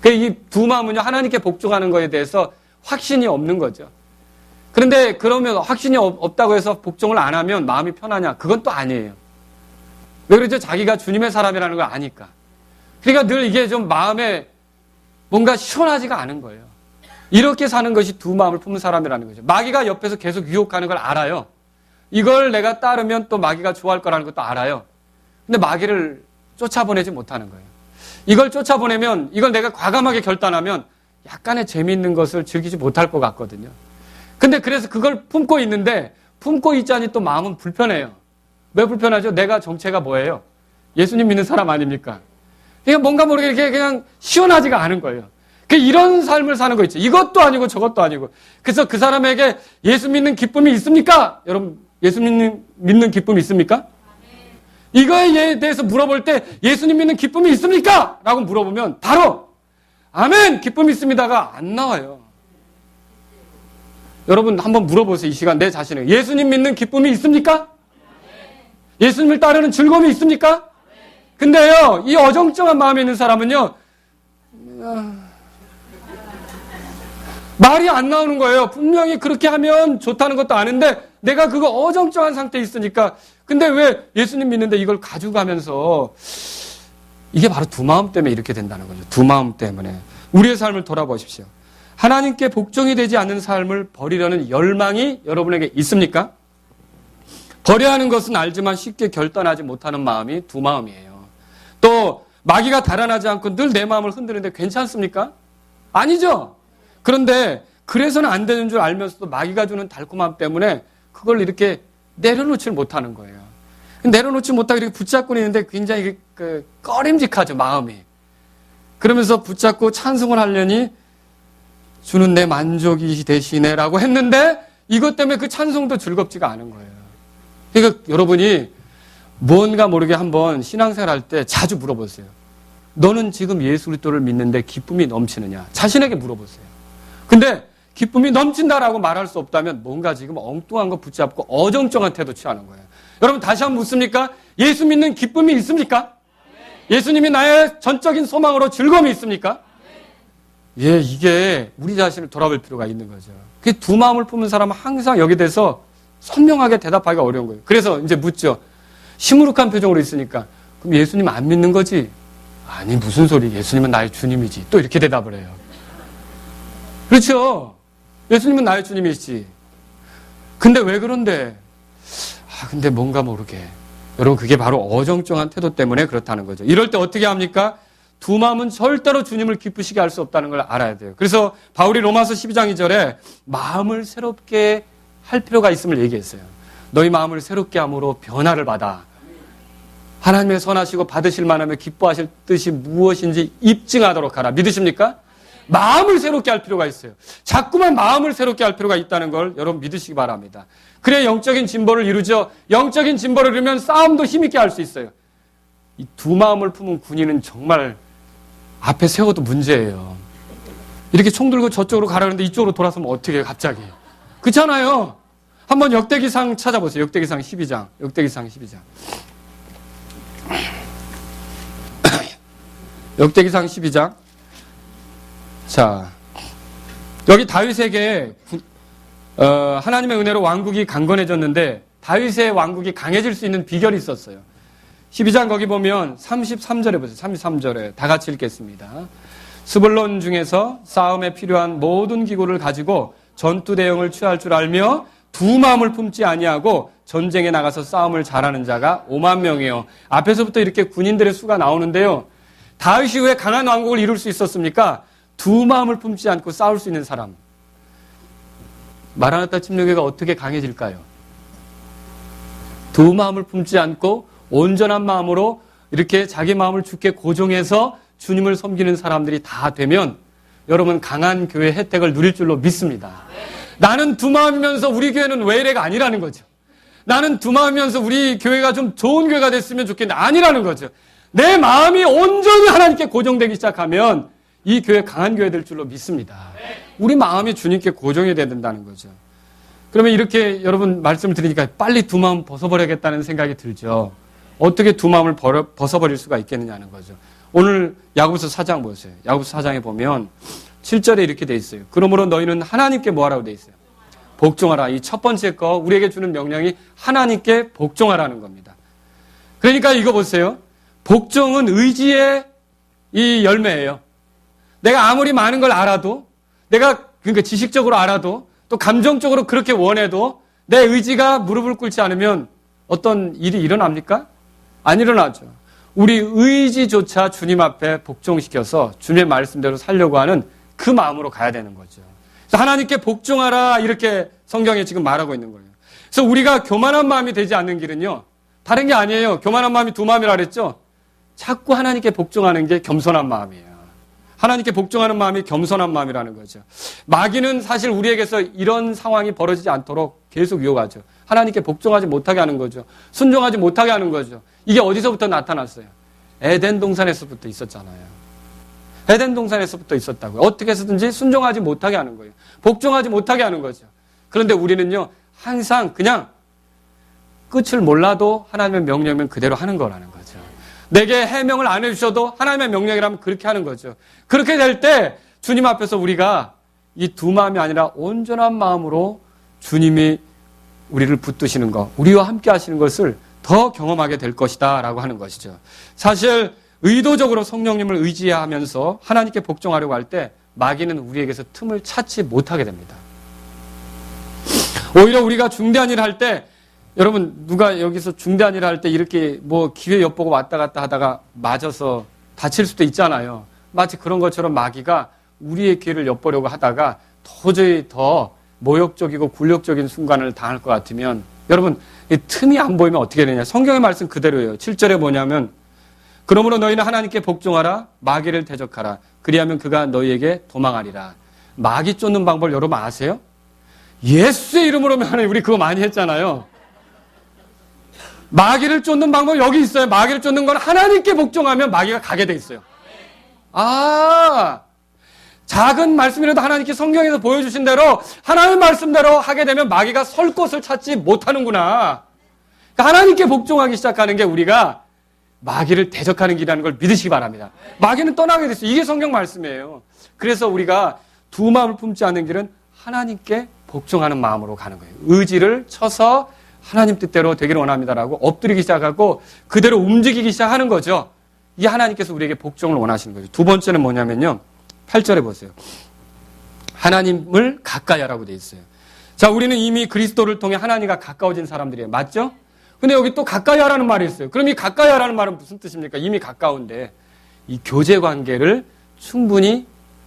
이 두 마음은요, 하나님께 복종하는 거에 대해서 확신이 없는 거죠. 그런데 그러면 확신이 없다고 해서 복종을 안 하면 마음이 편하냐? 그건 또 아니에요. 왜 그러죠? 자기가 주님의 사람이라는 걸 아니까. 그러니까 늘 이게 좀 마음에 뭔가 시원하지가 않은 거예요. 이렇게 사는 것이 두 마음을 품은 사람이라는 거죠. 마귀가 옆에서 계속 유혹하는 걸 알아요. 이걸 내가 따르면 또 마귀가 좋아할 거라는 것도 알아요. 근데 마귀를 쫓아보내지 못하는 거예요. 이걸 쫓아보내면, 이걸 내가 과감하게 결단하면 약간의 재미있는 것을 즐기지 못할 것 같거든요. 근데 그래서 그걸 품고 있는데, 품고 있자니 또 마음은 불편해요. 왜 불편하죠? 내가 정체가 뭐예요? 예수님 믿는 사람 아닙니까? 그러니까 뭔가 모르게 이렇게 그냥 시원하지가 않은 거예요. 이런 삶을 사는 거 있죠. 이것도 아니고 저것도 아니고. 그래서 그 사람에게 예수 믿는 기쁨이 있습니까? 여러분, 예수 믿는 기쁨이 있습니까? 이거에 대해서 물어볼 때 예수님 믿는 기쁨이 있습니까? 라고 물어보면 바로 아멘! 기쁨이 있습니다가 안 나와요. 여러분 한번 물어보세요. 이 시간 내 자신에게. 예수님 믿는 기쁨이 있습니까? 예수님을 따르는 즐거움이 있습니까? 근데요, 이 어정쩡한 마음에 있는 사람은요, 말이 안 나오는 거예요. 분명히 그렇게 하면 좋다는 것도 아는데 내가 그거 어정쩡한 상태에 있으니까. 근데 왜 예수님 믿는데 이걸 가지고 가면서, 이게 바로 두 마음 때문에 이렇게 된다는 거죠. 두 마음 때문에. 우리의 삶을 돌아보십시오. 하나님께 복종이 되지 않는 삶을 버리려는 열망이 여러분에게 있습니까? 버려야 하는 것은 알지만 쉽게 결단하지 못하는 마음이 두 마음이에요. 또 마귀가 달아나지 않고 늘 내 마음을 흔드는데 괜찮습니까? 아니죠. 그런데 그래서는 안 되는 줄 알면서도 마귀가 주는 달콤함 때문에 그걸 이렇게 내려놓지 못하는 거예요. 내려놓지 못하고 이렇게 붙잡고 있는데 굉장히 꺼림직하죠, 마음이. 그러면서 붙잡고 찬송을 하려니 주는 내 만족이 되시네라고 했는데 이것 때문에 그 찬송도 즐겁지가 않은 거예요. 그러니까 여러분이 뭔가 모르게 한번 신앙생활 할 때 자주 물어보세요. 너는 지금 예수 그리스도를 믿는데 기쁨이 넘치느냐? 자신에게 물어보세요. 근데 기쁨이 넘친다라고 말할 수 없다면 뭔가 지금 엉뚱한 거 붙잡고 어정쩡한 태도 취하는 거예요. 여러분 다시 한번 묻습니까? 예수 믿는 기쁨이 있습니까? 예수님이 나의 전적인 소망으로 즐거움이 있습니까? 예, 이게 우리 자신을 돌아볼 필요가 있는 거죠. 그 두 마음을 품은 사람은 항상 여기에 대해서 선명하게 대답하기가 어려운 거예요. 그래서 이제 묻죠. 시무룩한 표정으로 있으니까 그럼 예수님 안 믿는 거지? 아니 무슨 소리, 예수님은 나의 주님이지. 또 이렇게 대답을 해요. 그렇죠. 예수님은 나의 주님이시지. 근데 왜 그런데? 근데 뭔가 모르게. 여러분 그게 바로 어정쩡한 태도 때문에 그렇다는 거죠. 이럴 때 어떻게 합니까? 두 마음은 절대로 주님을 기쁘시게 할 수 없다는 걸 알아야 돼요. 그래서 바울이 로마서 12장 2절에 마음을 새롭게 할 필요가 있음을 얘기했어요. 너희 마음을 새롭게 함으로 변화를 받아. 하나님의 선하시고 받으실 만하며 기뻐하실 뜻이 무엇인지 입증하도록 하라. 믿으십니까? 마음을 새롭게 할 필요가 있어요. 자꾸만 마음을 새롭게 할 필요가 있다는 걸 여러분 믿으시기 바랍니다. 그래야 영적인 진보를 이루죠. 영적인 진보를 이루면 싸움도 힘있게 할 수 있어요. 이 두 마음을 품은 군인은 정말 앞에 세워도 문제예요. 이렇게 총 들고 저쪽으로 가라는데 이쪽으로 돌아서면 어떻게 해요, 갑자기. 그렇잖아요. 한번 역대기상 찾아보세요. 역대기상 12장. 역대기상 12장. 역대기상 12장. 자, 여기 다윗에게 하나님의 은혜로 왕국이 강건해졌는데 다윗의 왕국이 강해질 수 있는 비결이 있었어요. 12장 거기 보면 33절에 보세요. 33절에 다 같이 읽겠습니다. 스불론 중에서 싸움에 필요한 모든 기구를 가지고 전투 대응을 취할 줄 알며 두 마음을 품지 아니하고 전쟁에 나가서 싸움을 잘하는 자가 5만 명이요. 앞에서부터 이렇게 군인들의 수가 나오는데요. 다윗이 왜 강한 왕국을 이룰 수 있었습니까? 두 마음을 품지 않고 싸울 수 있는 사람. 마라나타 침례교회가 어떻게 강해질까요? 두 마음을 품지 않고 온전한 마음으로 이렇게 자기 마음을 주께 고정해서 주님을 섬기는 사람들이 다 되면 여러분 강한 교회 혜택을 누릴 줄로 믿습니다. 나는 두 마음이면서 우리 교회는 왜 이래가 아니라는 거죠. 나는 두 마음이면서 우리 교회가 좀 좋은 교회가 됐으면 좋겠는데 아니라는 거죠. 내 마음이 온전히 하나님께 고정되기 시작하면 이 교회 강한 교회 될 줄로 믿습니다. 우리 마음이 주님께 고정이 돼야 된다는 거죠. 그러면 이렇게 여러분 말씀을 들으니까 빨리 두 마음 벗어버려야겠다는 생각이 들죠. 어떻게 두 마음을 벗어버릴 수가 있겠느냐는 거죠. 오늘 야고보서 4장 보세요. 야고보서 4장에 보면 7절에 이렇게 돼 있어요. 그러므로 너희는 하나님께 뭐 하라고 돼 있어요? 복종하라. 이 첫 번째 거 우리에게 주는 명령이 하나님께 복종하라는 겁니다. 그러니까 이거 보세요. 복종은 의지의 이 열매예요. 내가 아무리 많은 걸 알아도, 내가 그러니까 지식적으로 알아도, 또 감정적으로 그렇게 원해도 내 의지가 무릎을 꿇지 않으면 어떤 일이 일어납니까? 안 일어나죠. 우리 의지조차 주님 앞에 복종시켜서 주님의 말씀대로 살려고 하는 그 마음으로 가야 되는 거죠. 그래서 하나님께 복종하라 이렇게 성경에 지금 말하고 있는 거예요. 그래서 우리가 교만한 마음이 되지 않는 길은요. 다른 게 아니에요. 교만한 마음이 두 마음이라 그랬죠. 자꾸 하나님께 복종하는 게 겸손한 마음이에요. 하나님께 복종하는 마음이 겸손한 마음이라는 거죠. 마귀는 사실 우리에게서 이런 상황이 벌어지지 않도록 계속 유혹하죠. 하나님께 복종하지 못하게 하는 거죠. 순종하지 못하게 하는 거죠. 이게 어디서부터 나타났어요? 에덴 동산에서부터 있었잖아요. 에덴 동산에서부터 있었다고요. 어떻게 해서든지 순종하지 못하게 하는 거예요. 복종하지 못하게 하는 거죠. 그런데 우리는요, 항상 그냥 끝을 몰라도 하나님의 명령이면 그대로 하는 거라는 거죠. 내게 해명을 안 해주셔도 하나님의 명령이라면 그렇게 하는 거죠. 그렇게 될 때 주님 앞에서 우리가 이 두 마음이 아니라 온전한 마음으로 주님이 우리를 붙드시는 것, 우리와 함께 하시는 것을 더 경험하게 될 것이다 라고 하는 것이죠. 사실 의도적으로 성령님을 의지하면서 하나님께 복종하려고 할 때 마귀는 우리에게서 틈을 찾지 못하게 됩니다. 오히려 우리가 중대한 일을 할 때, 여러분 누가 여기서 중대한 일을 할 때 이렇게 뭐 기회 엿보고 왔다 갔다 하다가 맞아서 다칠 수도 있잖아요. 마치 그런 것처럼 마귀가 우리의 기회를 엿보려고 하다가 도저히 더 모욕적이고 굴욕적인 순간을 당할 것 같으면, 여러분 이 틈이 안 보이면 어떻게 되냐. 성경의 말씀 그대로예요. 7절에 뭐냐면 그러므로 너희는 하나님께 복종하라. 마귀를 대적하라. 그리하면 그가 너희에게 도망하리라. 마귀 쫓는 방법을 여러분 아세요? 예수의 이름으로 하면 우리 그거 많이 했잖아요. 마귀를 쫓는 방법 여기 있어요. 마귀를 쫓는 건 하나님께 복종하면 마귀가 가게 돼 있어요. 작은 말씀이라도 하나님께 성경에서 보여주신 대로 하나님의 말씀대로 하게 되면 마귀가 설 곳을 찾지 못하는구나. 그러니까 하나님께 복종하기 시작하는 게 우리가 마귀를 대적하는 길이라는 걸 믿으시기 바랍니다. 마귀는 떠나게 됐어요. 이게 성경 말씀이에요. 그래서 우리가 두 마음을 품지 않는 길은 하나님께 복종하는 마음으로 가는 거예요. 의지를 쳐서 하나님 뜻대로 되기를 원합니다라고 엎드리기 시작하고 그대로 움직이기 시작하는 거죠. 이게 하나님께서 우리에게 복종을 원하시는 거죠. 두 번째는 뭐냐면요. 8절에 보세요. 하나님을 가까이 하라고 돼 있어요. 자, 우리는 이미 그리스도를 통해 하나님과 가까워진 사람들이에요. 맞죠? 근데 여기 또 가까이 하라는 말이 있어요. 그럼 이 가까이 하라는 말은 무슨 뜻입니까? 이미 가까운데 이 교제 관계를 충분히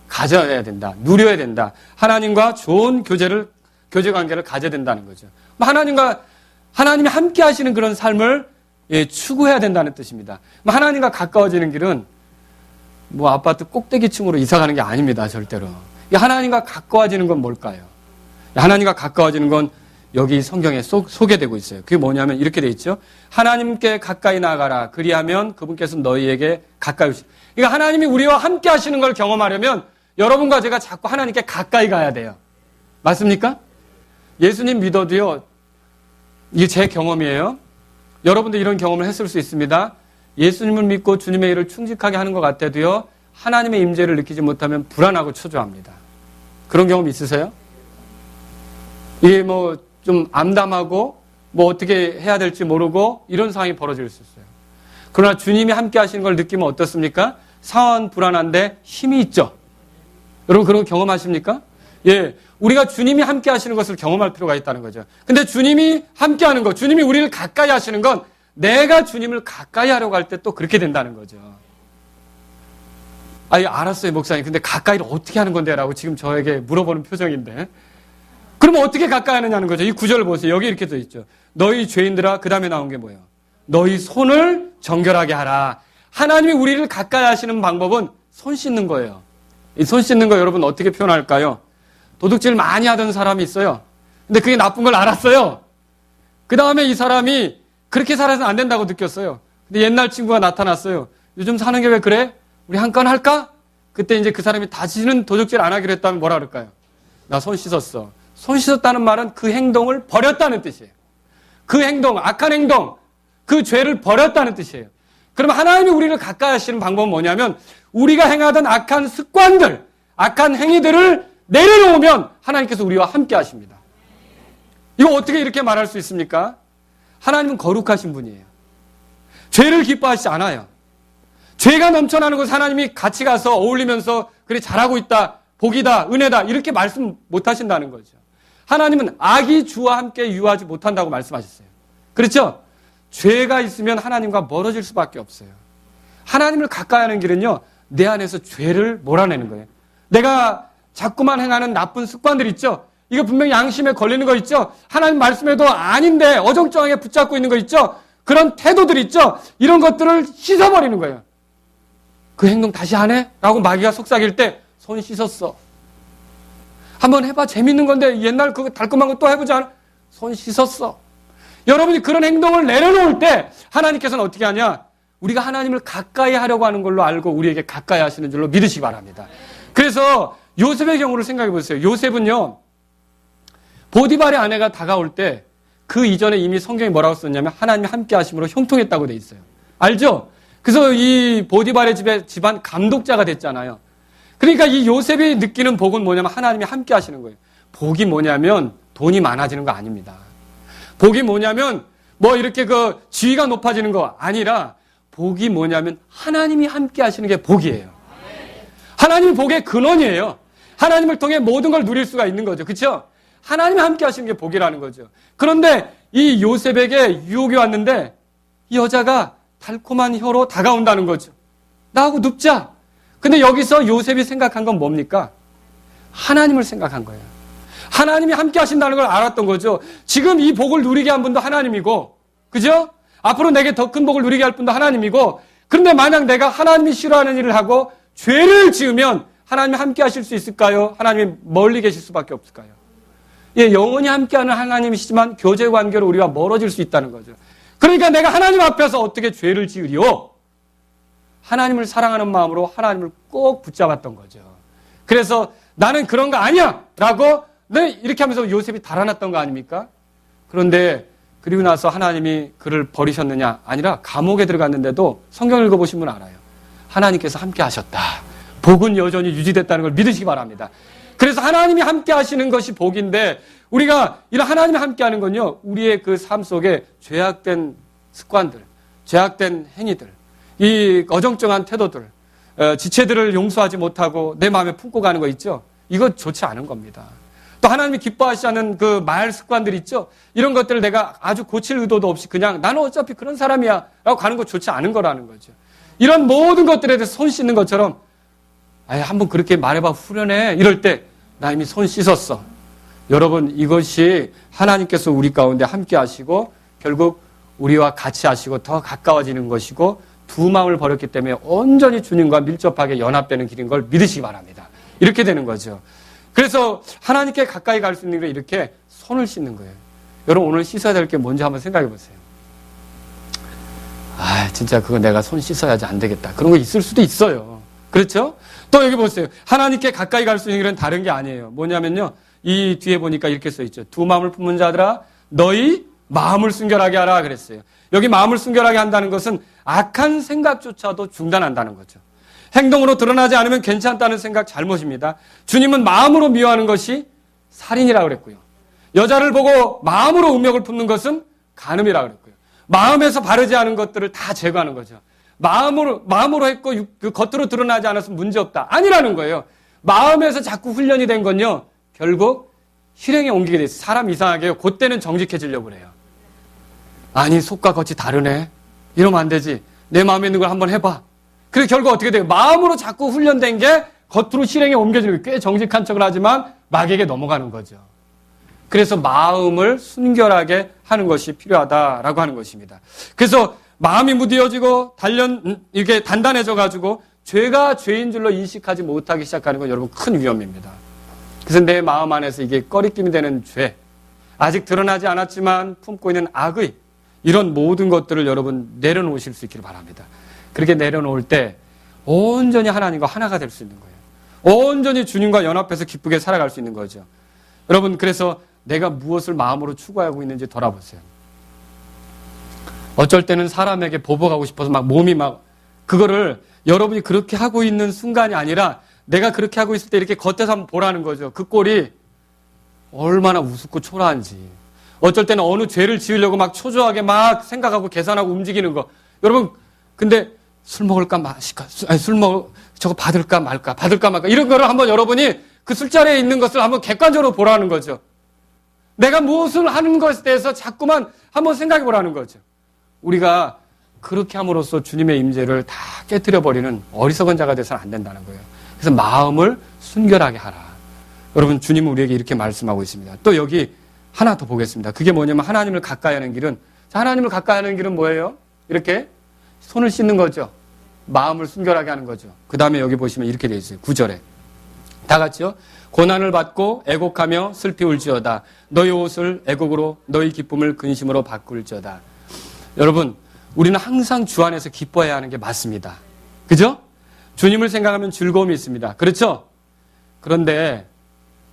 가져야 된다. 누려야 된다. 하나님과 좋은 교제 관계를 가져야 된다는 거죠. 하나님이 함께 하시는 그런 삶을 추구해야 된다는 뜻입니다. 하나님과 가까워지는 길은 뭐 아파트 꼭대기층으로 이사 가는 게 아닙니다. 절대로. 하나님과 가까워지는 건 뭘까요? 하나님과 가까워지는 건 여기 성경에 소개되고 있어요. 그게 뭐냐면 이렇게 돼 있죠. 하나님께 가까이 나가라. 그리하면 그분께서 너희에게 가까이 오시라. 그러니까 하나님이 우리와 함께 하시는 걸 경험하려면 여러분과 제가 자꾸 하나님께 가까이 가야 돼요. 맞습니까? 예수님 믿어도요. 이게 제 경험이에요. 여러분도 이런 경험을 했을 수 있습니다. 예수님을 믿고 주님의 일을 충직하게 하는 것 같아도요. 하나님의 임재를 느끼지 못하면 불안하고 초조합니다. 그런 경험 있으세요? 이게 뭐 좀 암담하고 뭐 어떻게 해야 될지 모르고 이런 상황이 벌어질 수 있어요. 그러나 주님이 함께 하시는 걸 느끼면 어떻습니까? 상황은 불안한데 힘이 있죠. 여러분 그런 거 경험하십니까? 예, 우리가 주님이 함께 하시는 것을 경험할 필요가 있다는 거죠. 근데 주님이 함께 하는 것, 주님이 우리를 가까이 하시는 건 내가 주님을 가까이 하려고 할 때 또 그렇게 된다는 거죠. 알았어요, 목사님. 근데 가까이를 어떻게 하는 건데? 라고 지금 저에게 물어보는 표정인데. 그러면 어떻게 가까이 하느냐는 거죠. 이 구절을 보세요. 여기 이렇게 써 있죠. 너희 죄인들아, 그 다음에 나온 게 뭐예요? 너희 손을 정결하게 하라. 하나님이 우리를 가까이 하시는 방법은 손 씻는 거예요. 이 손 씻는 거 여러분 어떻게 표현할까요? 도둑질 많이 하던 사람이 있어요. 근데 그게 나쁜 걸 알았어요. 그 다음에 이 사람이 그렇게 살아서는 안 된다고 느꼈어요. 근데 옛날 친구가 나타났어요. 요즘 사는 게 왜 그래? 우리 한 건 할까? 그때 이제 그 사람이 다시는 도둑질 안 하기로 했다면 뭐라 그럴까요? 나 손 씻었어. 손 씻었다는 말은 그 행동을 버렸다는 뜻이에요. 그 행동, 악한 행동, 그 죄를 버렸다는 뜻이에요. 그럼 하나님이 우리를 가까이 하시는 방법은 뭐냐면 우리가 행하던 악한 습관들, 악한 행위들을 내려놓으면 하나님께서 우리와 함께 하십니다. 이거 어떻게 이렇게 말할 수 있습니까? 하나님은 거룩하신 분이에요. 죄를 기뻐하시지 않아요. 죄가 넘쳐나는 곳 하나님이 같이 가서 어울리면서 그래 잘하고 있다, 복이다, 은혜다 이렇게 말씀 못하신다는 거죠. 하나님은 악이 주와 함께 유하지 못한다고 말씀하셨어요. 그렇죠? 죄가 있으면 하나님과 멀어질 수밖에 없어요. 하나님을 가까이 하는 길은요, 내 안에서 죄를 몰아내는 거예요. 내가 자꾸만 행하는 나쁜 습관들 있죠? 이거 분명히 양심에 걸리는 거 있죠? 하나님 말씀에도 아닌데 어정쩡하게 붙잡고 있는 거 있죠? 그런 태도들 있죠? 이런 것들을 씻어버리는 거예요. 그 행동 다시 안 해? 라고 마귀가 속삭일 때 손 씻었어. 한번 해봐. 재밌는 건데 옛날 그거 달콤한 거 또 해보지 않아? 손 씻었어. 여러분이 그런 행동을 내려놓을 때 하나님께서는 어떻게 하냐? 우리가 하나님을 가까이 하려고 하는 걸로 알고 우리에게 가까이 하시는 줄로 믿으시기 바랍니다. 그래서 요셉의 경우를 생각해 보세요. 요셉은요, 보디발의 아내가 다가올 때 그 이전에 이미 성경이 뭐라고 썼냐면 하나님이 함께 하심으로 형통했다고 돼 있어요. 알죠? 그래서 이 보디발의 집안 감독자가 됐잖아요. 그러니까 이 요셉이 느끼는 복은 뭐냐면 하나님이 함께 하시는 거예요. 복이 뭐냐면 돈이 많아지는 거 아닙니다. 복이 뭐냐면 뭐 이렇게 그 지위가 높아지는 거 아니라 복이 뭐냐면 하나님이 함께 하시는 게 복이에요. 하나님이 복의 근원이에요. 하나님을 통해 모든 걸 누릴 수가 있는 거죠. 그렇죠? 하나님이 함께 하시는 게 복이라는 거죠. 그런데 이 요셉에게 유혹이 왔는데 이 여자가 달콤한 혀로 다가온다는 거죠. 나하고 눕자. 근데 여기서 요셉이 생각한 건 뭡니까? 하나님을 생각한 거예요. 하나님이 함께 하신다는 걸 알았던 거죠. 지금 이 복을 누리게 한 분도 하나님이고, 그죠? 앞으로 내게 더 큰 복을 누리게 할 분도 하나님이고, 그런데 만약 내가 하나님이 싫어하는 일을 하고 죄를 지으면 하나님이 함께 하실 수 있을까요? 하나님이 멀리 계실 수밖에 없을까요? 예, 영원히 함께하는 하나님이시지만 교제 관계로 우리가 멀어질 수 있다는 거죠. 그러니까 내가 하나님 앞에서 어떻게 죄를 지으리요? 하나님을 사랑하는 마음으로 하나님을 꼭 붙잡았던 거죠. 그래서 나는 그런 거 아니야! 라고 이렇게 하면서 요셉이 달아났던 거 아닙니까? 그런데 그리고 나서 하나님이 그를 버리셨느냐? 아니라 감옥에 들어갔는데도 성경을 읽어보시면 알아요. 하나님께서 함께 하셨다. 복은 여전히 유지됐다는 걸 믿으시기 바랍니다. 그래서 하나님이 함께 하시는 것이 복인데 우리가 이런 하나님이 함께 하는 건요, 우리의 그 삶 속에 죄악된 습관들, 죄악된 행위들, 이 어정쩡한 태도들, 지체들을 용서하지 못하고 내 마음에 품고 가는 거 있죠? 이거 좋지 않은 겁니다. 또 하나님이 기뻐하시지 않는 그 말 습관들 있죠? 이런 것들을 내가 아주 고칠 의도도 없이 그냥 나는 어차피 그런 사람이야 라고 가는 거 좋지 않은 거라는 거죠. 이런 모든 것들에 대해서 손 씻는 것처럼 한번 그렇게 말해봐 후련해 이럴 때 나 이미 손 씻었어. 여러분 이것이 하나님께서 우리 가운데 함께 하시고 결국 우리와 같이 하시고 더 가까워지는 것이고 두 마음을 버렸기 때문에 온전히 주님과 밀접하게 연합되는 길인 걸 믿으시기 바랍니다. 이렇게 되는 거죠. 그래서 하나님께 가까이 갈 수 있는 게 이렇게 손을 씻는 거예요. 여러분 오늘 씻어야 될 게 뭔지 한번 생각해 보세요. 진짜 그거 내가 손 씻어야지 안 되겠다. 그런 거 있을 수도 있어요. 그렇죠? 또 여기 보세요. 하나님께 가까이 갈 수 있는 길은 다른 게 아니에요. 뭐냐면요. 이 뒤에 보니까 이렇게 써 있죠. 두 마음을 품은 자들아 너희 마음을 순결하게 하라 그랬어요. 여기 마음을 순결하게 한다는 것은 악한 생각조차도 중단한다는 거죠. 행동으로 드러나지 않으면 괜찮다는 생각 잘못입니다. 주님은 마음으로 미워하는 것이 살인이라고 그랬고요. 여자를 보고 마음으로 음욕을 품는 것은 간음이라고 그랬고요. 마음에서 바르지 않은 것들을 다 제거하는 거죠. 마음으로 했고 그 겉으로 드러나지 않아서 문제없다. 아니라는 거예요. 마음에서 자꾸 훈련이 된 건요. 결국 실행에 옮기게 돼 있어요. 사람 이상하게요. 그때는 정직해지려고 그래요. 아니 속과 겉이 다르네. 이러면 안 되지. 내 마음에 있는 걸 한번 해봐. 그래서 결국 어떻게 돼요? 마음으로 자꾸 훈련된 게 겉으로 실행에 옮겨지는 게 꽤 정직한 척을 하지만 마귀에게 넘어가는 거죠. 그래서 마음을 순결하게 하는 것이 필요하다라고 하는 것입니다. 그래서 마음이 무뎌지고 이게 단단해져가지고 죄가 죄인 줄로 인식하지 못하기 시작하는 건 여러분 큰 위험입니다. 그래서 내 마음 안에서 이게 꺼리낌이 되는 죄, 아직 드러나지 않았지만 품고 있는 악의 이런 모든 것들을 여러분 내려놓으실 수 있기를 바랍니다. 그렇게 내려놓을 때 온전히 하나님과 하나가 될 수 있는 거예요. 온전히 주님과 연합해서 기쁘게 살아갈 수 있는 거죠. 여러분, 그래서 내가 무엇을 마음으로 추구하고 있는지 돌아보세요. 어쩔 때는 사람에게 보복하고 싶어서 막 몸이 막, 그거를 여러분이 그렇게 하고 있는 순간이 아니라 내가 그렇게 하고 있을 때 이렇게 겉에서 한번 보라는 거죠. 그 꼴이 얼마나 우습고 초라한지. 어쩔 때는 어느 죄를 지으려고 막 초조하게 막 생각하고 계산하고 움직이는 거. 여러분, 근데 술 먹을까 마실까? 저거 받을까 말까? 이런 거를 한번 여러분이 그 술자리에 있는 것을 한번 객관적으로 보라는 거죠. 내가 무엇을 하는 것에 대해서 자꾸만 한번 생각해 보라는 거죠. 우리가 그렇게 함으로써 주님의 임재를 다 깨뜨려버리는 어리석은 자가 돼서는 안 된다는 거예요. 그래서 마음을 순결하게 하라. 여러분, 주님은 우리에게 이렇게 말씀하고 있습니다. 또 여기 하나 더 보겠습니다. 그게 뭐냐면 하나님을 가까이 하는 길은, 하나님을 가까이 하는 길은 뭐예요? 이렇게 손을 씻는 거죠. 마음을 순결하게 하는 거죠. 그 다음에 여기 보시면 이렇게 되어 있어요. 9절에. 다 같이요. 고난을 받고 애곡하며 슬피 울지어다. 너희 옷을 애곡으로, 너희 기쁨을 근심으로 바꿀지어다. 여러분, 우리는 항상 주 안에서 기뻐해야 하는 게 맞습니다. 그죠? 주님을 생각하면 즐거움이 있습니다. 그렇죠? 그런데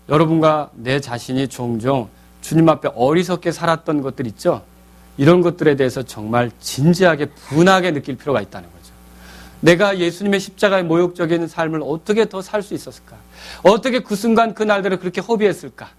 여러분과 내 자신이 종종 주님 앞에 어리석게 살았던 것들 있죠? 이런 것들에 대해서 정말 진지하게 분하게 느낄 필요가 있다는 거죠. 내가 예수님의 십자가의 모욕적인 삶을 어떻게 더 살 수 있었을까? 어떻게 그 순간 그 날들을 그렇게 허비했을까?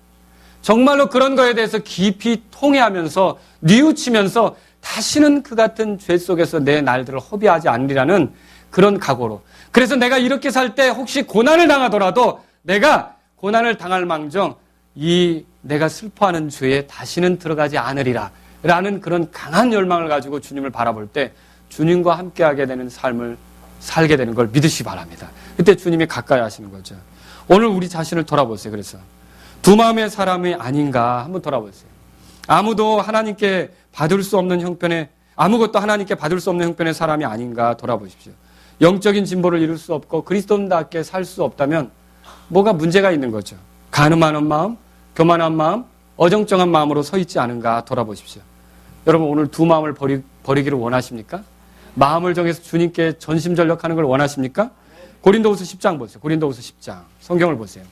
정말로 그런 거에 대해서 깊이 통회하면서 뉘우치면서 다시는 그 같은 죄 속에서 내 날들을 허비하지 않으리라는 그런 각오로. 그래서 내가 이렇게 살 때 혹시 고난을 당하더라도 내가 고난을 당할 망정 이 내가 슬퍼하는 죄에 다시는 들어가지 않으리라 라는 그런 강한 열망을 가지고 주님을 바라볼 때 주님과 함께하게 되는 삶을 살게 되는 걸 믿으시기 바랍니다. 그때 주님이 가까이 하시는 거죠. 오늘 우리 자신을 돌아보세요. 그래서 두 마음의 사람이 아닌가 한번 돌아보세요. 아무것도 하나님께 받을 수 없는 형편의 사람이 아닌가 돌아보십시오. 영적인 진보를 이룰 수 없고 그리스도인답게 살 수 없다면 뭐가 문제가 있는 거죠. 간음하는 마음, 교만한 마음, 어정쩡한 마음으로 서 있지 않은가 돌아보십시오. 여러분, 오늘 두 마음을 버리기를 원하십니까? 마음을 정해서 주님께 전심전력하는 걸 원하십니까? 고린도후서 10장 보세요. 고린도후서 10장. 성경을 보세요.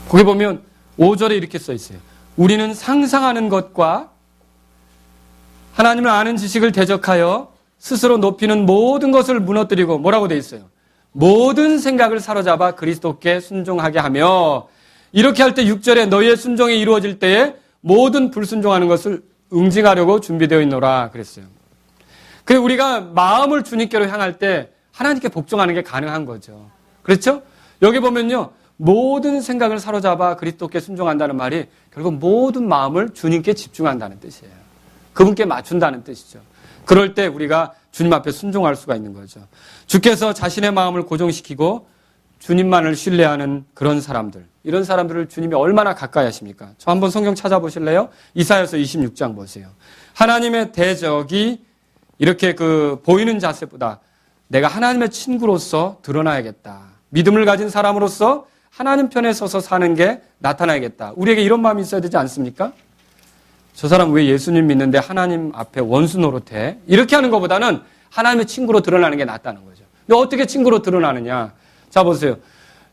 거기 보면 5절에 이렇게 써 있어요. 우리는 상상하는 것과 하나님을 아는 지식을 대적하여 스스로 높이는 모든 것을 무너뜨리고 뭐라고 돼 있어요? 모든 생각을 사로잡아 그리스도께 순종하게 하며, 이렇게 할 때 6절에 너희의 순종이 이루어질 때에 모든 불순종하는 것을 응징하려고 준비되어 있노라 그랬어요. 그래서 우리가 마음을 주님께로 향할 때 하나님께 복종하는 게 가능한 거죠. 그렇죠? 여기 보면요. 모든 생각을 사로잡아 그리스도께 순종한다는 말이 결국 모든 마음을 주님께 집중한다는 뜻이에요. 그분께 맞춘다는 뜻이죠. 그럴 때 우리가 주님 앞에 순종할 수가 있는 거죠. 주께서 자신의 마음을 고정시키고 주님만을 신뢰하는 그런 사람들, 이런 사람들을 주님이 얼마나 가까이 하십니까? 저 한번 성경 찾아보실래요? 이사야서 26장 보세요. 하나님의 대적이 이렇게 보이는 자세보다 내가 하나님의 친구로서 드러나야겠다. 믿음을 가진 사람으로서 하나님 편에 서서 사는 게 나타나야겠다. 우리에게 이런 마음이 있어야 되지 않습니까? 저 사람 왜 예수님 믿는데 하나님 앞에 원수 노릇해? 이렇게 하는 것보다는 하나님의 친구로 드러나는 게 낫다는 거죠. 근데 어떻게 친구로 드러나느냐? 자, 보세요.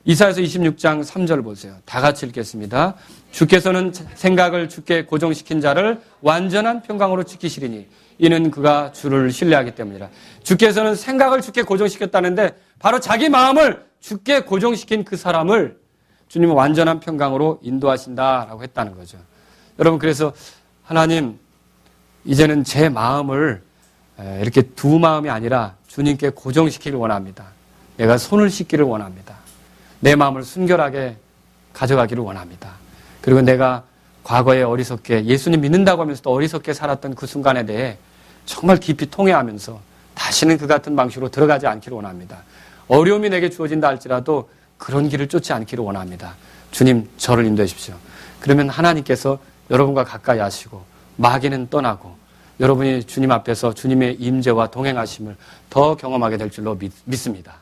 이사야서 26장 3절 보세요. 다 같이 읽겠습니다. 주께서는 생각을 주께 고정시킨 자를 완전한 평강으로 지키시리니 이는 그가 주를 신뢰하기 때문이라. 주께서는 생각을 주께 고정시켰다는데 바로 자기 마음을 주께 고정시킨 그 사람을 주님은 완전한 평강으로 인도하신다라고 했다는 거죠. 여러분, 그래서 하나님, 이제는 제 마음을 이렇게 두 마음이 아니라 주님께 고정시키길 원합니다. 내가 손을 씻기를 원합니다. 내 마음을 순결하게 가져가기를 원합니다. 그리고 내가 과거에 어리석게 예수님 믿는다고 하면서도 어리석게 살았던 그 순간에 대해 정말 깊이 통회하면서 다시는 그 같은 방식으로 들어가지 않기를 원합니다. 어려움이 내게 주어진다 할지라도 그런 길을 쫓지 않기를 원합니다. 주님, 저를 인도해 주십시오. 그러면 하나님께서 여러분과 가까이 하시고 마귀는 떠나고 여러분이 주님 앞에서 주님의 임재와 동행하심을 더 경험하게 될 줄로 믿습니다.